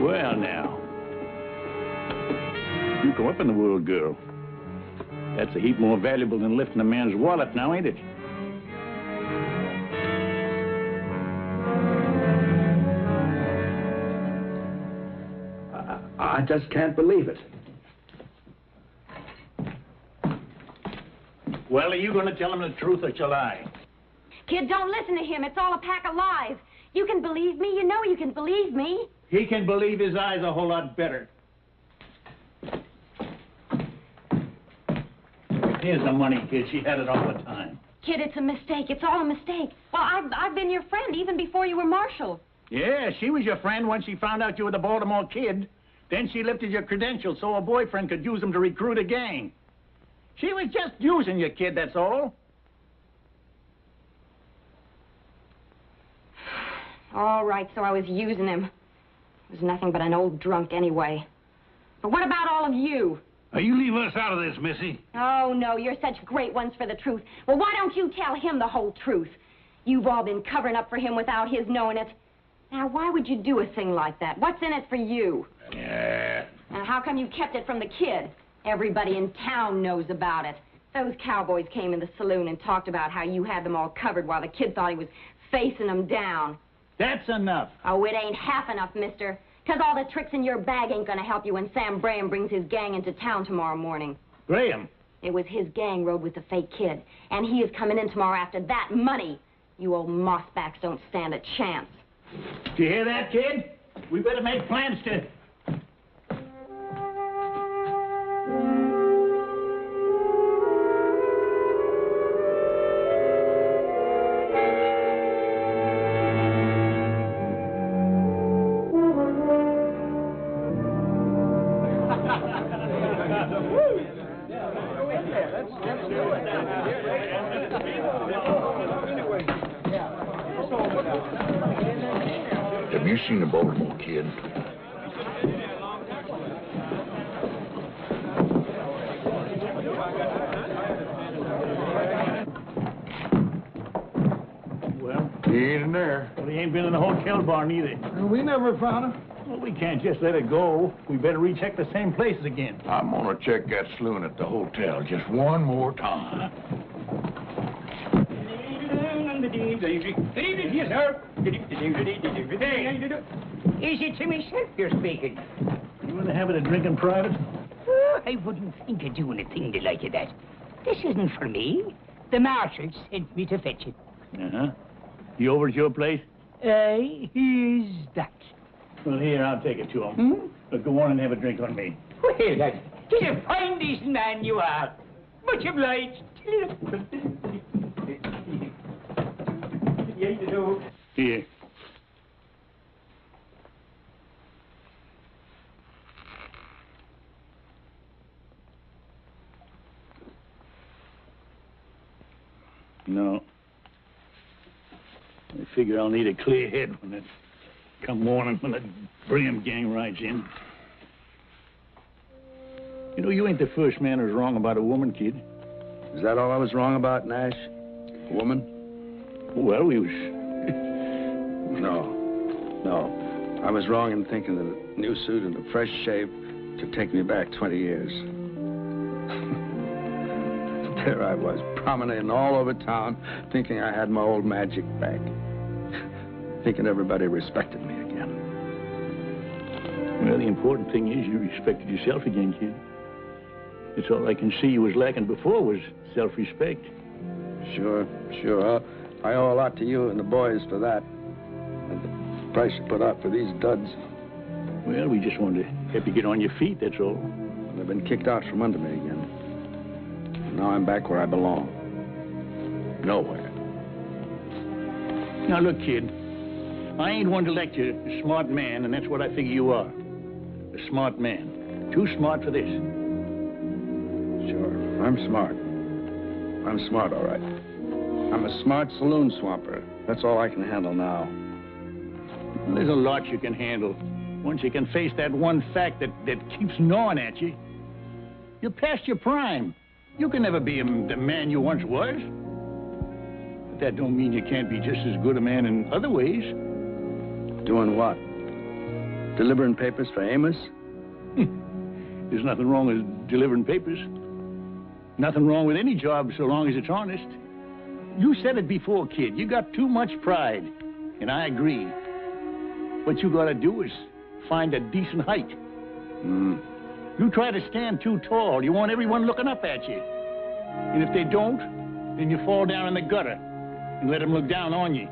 Well, now. You come up in the world, girl. That's a heap more valuable than lifting a man's wallet now, ain't it? I just can't believe it. Well, are you going to tell him the truth or shall I? Kid, don't listen to him. It's all a pack of lies. You can believe me. You know you can believe me. He can believe his eyes a whole lot better. Here's the money, kid. She had it all the time. Kid, it's a mistake. It's all a mistake. Well, I've been your friend even before you were marshal. Yeah, she was your friend once she found out you were the Baltimore Kid. Then she lifted your credentials so her boyfriend could use them to recruit a gang. She was just using you, kid, that's all. All right, so I was using him. He was nothing but an old drunk anyway. But what about all of you? Now, you leave us out of this, Missy. Oh, no, you're such great ones for the truth. Well, why don't you tell him the whole truth? You've all been covering up for him without his knowing it. Now, why would you do a thing like that? What's in it for you? Yeah. And how come you kept it from the kid? Everybody in town knows about it. Those cowboys came in the saloon and talked about how you had them all covered while the kid thought he was facing them down. That's enough. Oh, it ain't half enough, mister. 'Cause all the tricks in your bag ain't gonna help you when Sam Graham brings his gang into town tomorrow morning. Graham? It was his gang rode with the fake kid. And he is coming in tomorrow after that money. You old mossbacks don't stand a chance. Do you hear that, kid? We better make plans to... Have you seen the Baltimore Kid? Well? He ain't in there. Well, he ain't been in the hotel barn either. We never found him. Well, we can't just let it go. We better recheck the same places again. I'm gonna check that saloon at the hotel just one more time. Yes, sir. Is it to myself you're speaking? You want to have it a drink in private? Oh, I wouldn't think of doing a thing the like of that. This isn't for me. The marshal sent me to fetch it. Uh-huh. He over at your place? Here's that. Well, here, I'll take it to him. But go on and have a drink on me. Well, that's a fine, decent man you are. Much obliged. Here. No. I figure I'll need a clear head when it come morning when the Brim gang rides in. You know, you ain't the first man who's wrong about a woman, kid. Is that all I was wrong about, Nash? A woman? Well, we was... No. I was wrong in thinking that a new suit and a fresh shave could take me back 20 years. There I was, promenading all over town, thinking I had my old magic back. Thinking everybody respected me again. Well, the important thing is you respected yourself again, kid. It's all I can see you was lacking before was self-respect. Sure. I owe a lot to you and the boys for that. And the price you put out for these duds. Well, we just wanted to help you get on your feet, that's all. They've been kicked out from under me again. And now I'm back where I belong. Nowhere. Now, look, kid. I ain't one to lecture a smart man, and that's what I figure you are. A smart man. Too smart for this. Sure, I'm smart. I'm smart, all right. I'm a smart saloon swamper. That's all I can handle now. Well, there's a lot you can handle. Once you can face that one fact that keeps gnawing at you. You're past your prime. You can never be the man you once was. But that don't mean you can't be just as good a man in other ways. Doing what? Delivering papers for Amos? There's nothing wrong with delivering papers. Nothing wrong with any job so long as it's honest. You said it before, kid. You got too much pride. And I agree. What you gotta do is find a decent height. You try to stand too tall, you want everyone looking up at you. And if they don't, then you fall down in the gutter and let them look down on you.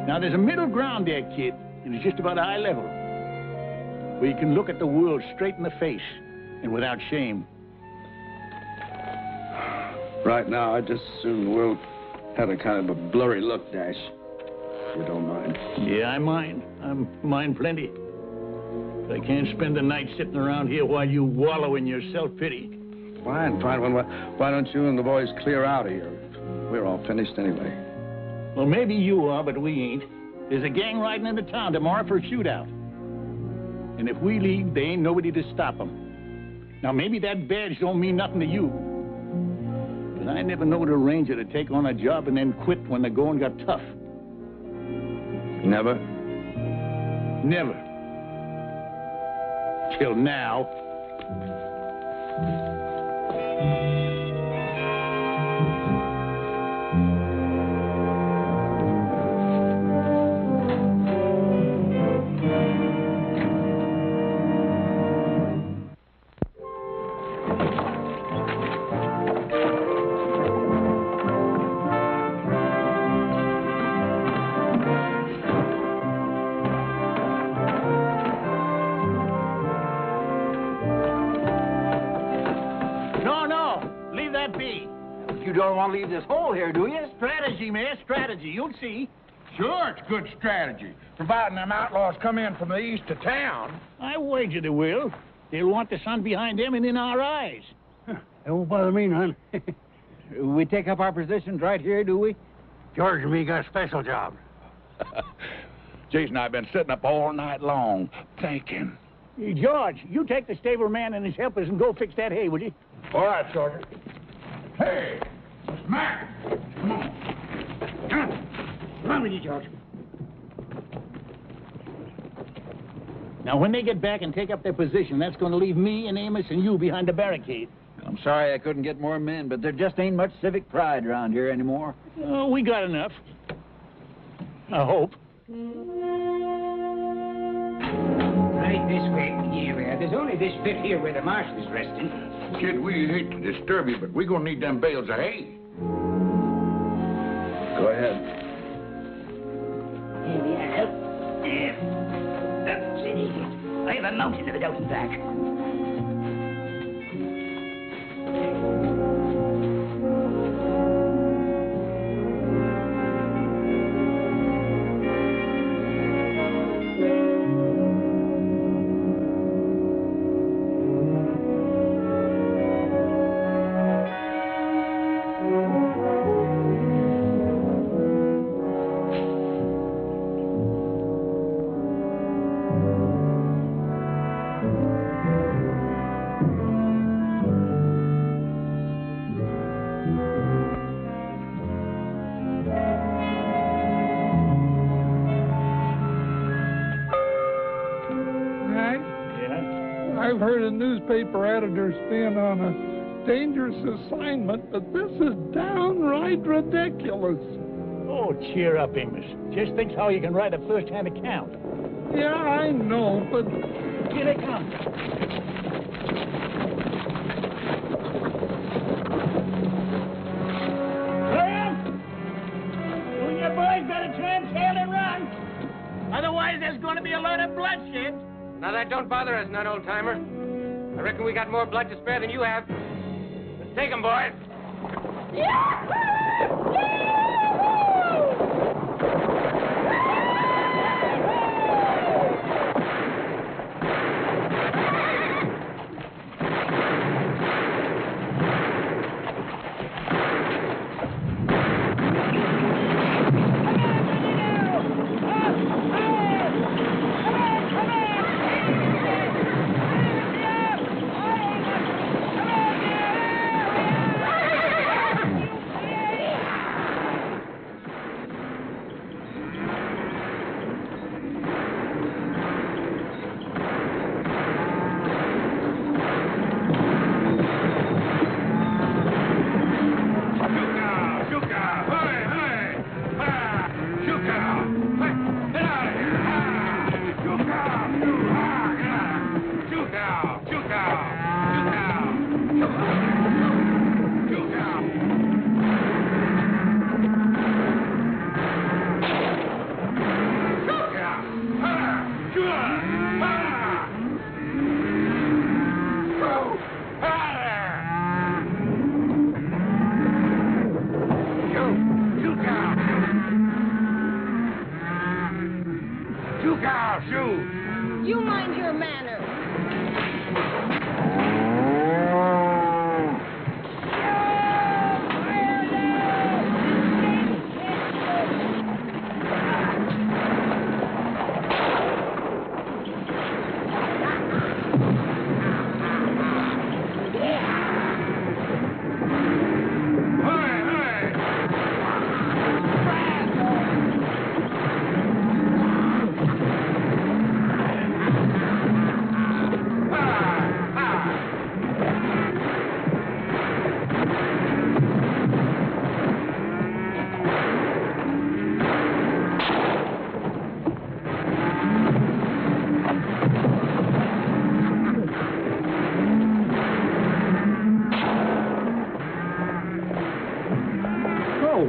Now, there's a middle ground there, kid, and it's just about eye level, where you can look at the world straight in the face and without shame. Right now, I just assume Will had a kind of a blurry look, Nash. If you don't mind. Yeah, I mind. I mind plenty. But I can't spend the night sitting around here while you wallow in your self-pity. Fine. Why don't you and the boys clear out of here? We're all finished anyway. Well, maybe you are, but we ain't. There's a gang riding into town tomorrow for a shootout. And if we leave, there ain't nobody to stop them. Now, maybe that badge don't mean nothing to you. But I never knowed a ranger to take on a job and then quit when the going got tough. Never? Never. Till now. You don't want to leave this hole here, do you? Strategy, man, strategy. You'll see. Sure, it's good strategy, providing them outlaws come in from the east to town. I wager they will. They'll want the sun behind them and in our eyes. Huh. It won't bother me none. We take up our positions right here, do we? George and me got a special job. Jason and I have been sitting up all night long, thinking. Hey, George, you take the stable man and his helpers and go fix that hay, will you? All right, Sergeant. Hey, Mac, come on. Come on with you, George. Now, when they get back and take up their position, that's going to leave me and Amos and you behind the barricade. I'm sorry I couldn't get more men, but there just ain't much civic pride around here anymore. Oh, we got enough. I hope. Right this way. Here we are. There's only this bit here where the marshal's resting. Kid, we hate to disturb you, but we're going to need them bales of hay. Go ahead. Here we are. That's it. I have a mountain of it out in back. I've heard of newspaper editors being on a dangerous assignment, but this is downright ridiculous. Oh, cheer up, Amos. Just think how you can write a first-hand account. Yeah, I know, but... Here they come. Well, you and your boys better turn tail and run. Otherwise, there's going to be a lot of bloodshed. Now, that don't bother us none, old-timer. I reckon we got more blood to spare than you have. Let's take 'em, boys. I'll shoot. You mind your manners.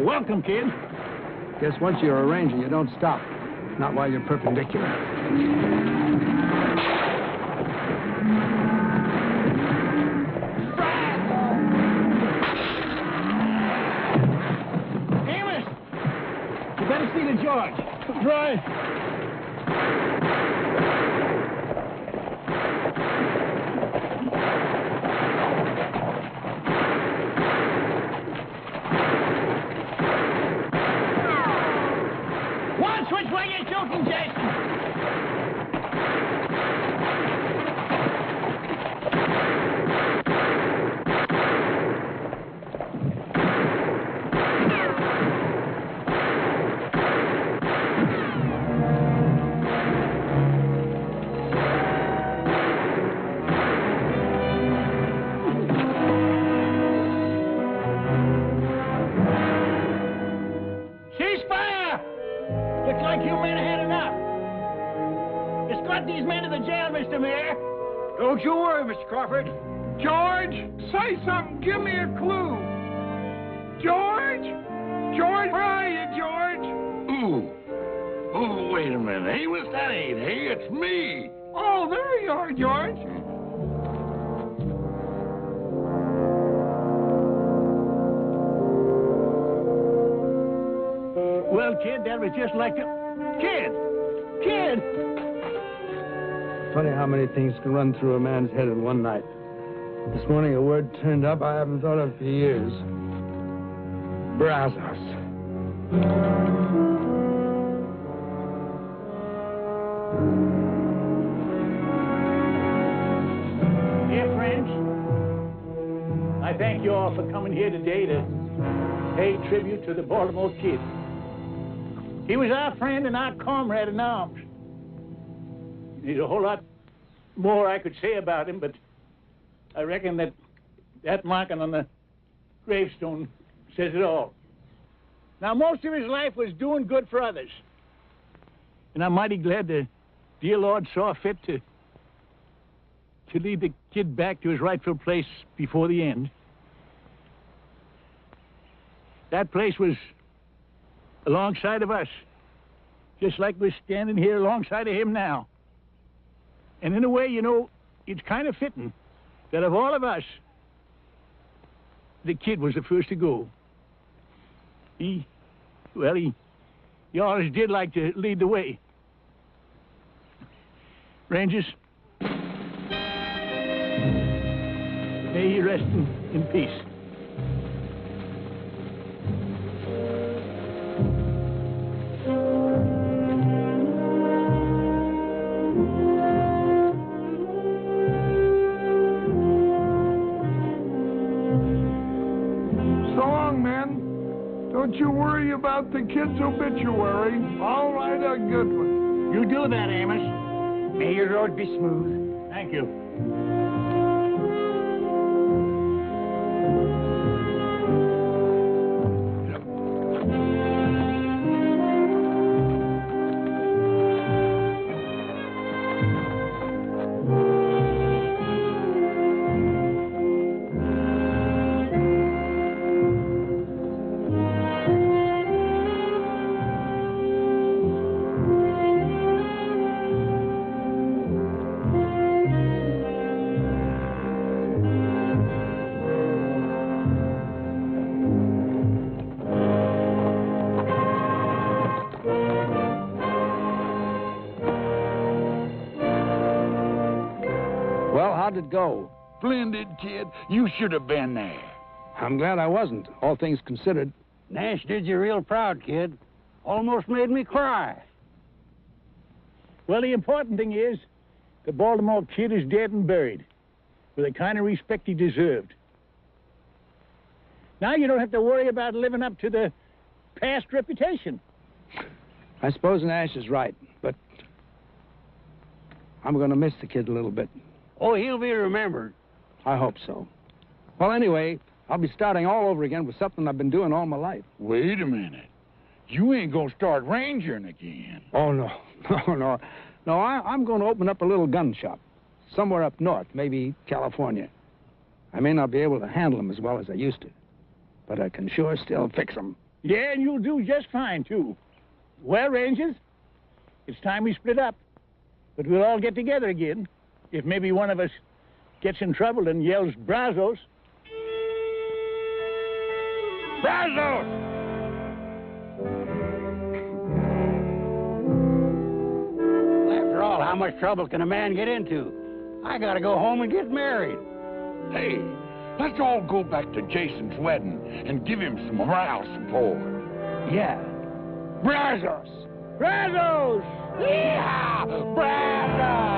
Welcome, kid. Guess once you're a ranger, you don't stop. Not while you're perpendicular. Amos! You better see the George. Right. Which way you shooting, Jason? Looks like you men had enough. Escort these men to the jail, Mr. Mayor. Don't you worry, Mr. Crawford. George, say something. Give me a clue. George? George, where are you, George? Ooh. Oh, wait a minute. Amos, that ain't he. It's me. Oh, there you are, George. Well, kid, that was just like the... Kid! Kid! Funny how many things can run through a man's head in one night. This morning a word turned up I haven't thought of for years. Brazos. Dear friends, I thank you all for coming here today to pay tribute to the Baltimore Kid. He was our friend and our comrade in arms. There's a whole lot more I could say about him, but I reckon that marking on the gravestone says it all. Now, most of his life was doing good for others. And I'm mighty glad the dear Lord saw fit to lead the kid back to his rightful place before the end. That place was alongside of us, just like we're standing here alongside of him now. And in a way, you know, it's kind of fitting that of all of us, the kid was the first to go. He always did like to lead the way. Rangers, may he rest in peace. Don't you worry about the kid's obituary. I'll write a good one. You do that, Amos. May your road be smooth. Thank you. How'd it go? Splendid, kid. You should have been there. I'm glad I wasn't, all things considered. Nash did you real proud, kid. Almost made me cry. Well, the important thing is the Baltimore Kid is dead and buried with the kind of respect he deserved. Now you don't have to worry about living up to the past reputation. I suppose Nash is right, but I'm going to miss the kid a little bit. Oh, he'll be remembered. I hope so. Well, anyway, I'll be starting all over again with something I've been doing all my life. Wait a minute. You ain't gonna start rangering again. Oh, no. No. No, I'm going to open up a little gun shop somewhere up north, maybe California. I may not be able to handle them as well as I used to, but I can sure still fix them. Yeah, and you'll do just fine, too. Well, Rangers, it's time we split up. But we'll all get together again if maybe one of us gets in trouble and yells, Brazos. Brazos! After all, how much trouble can a man get into? I gotta go home and get married. Hey, let's all go back to Jason's wedding and give him some morale support. Yeah. Brazos! Brazos! Yeah! Brazos! Brazos!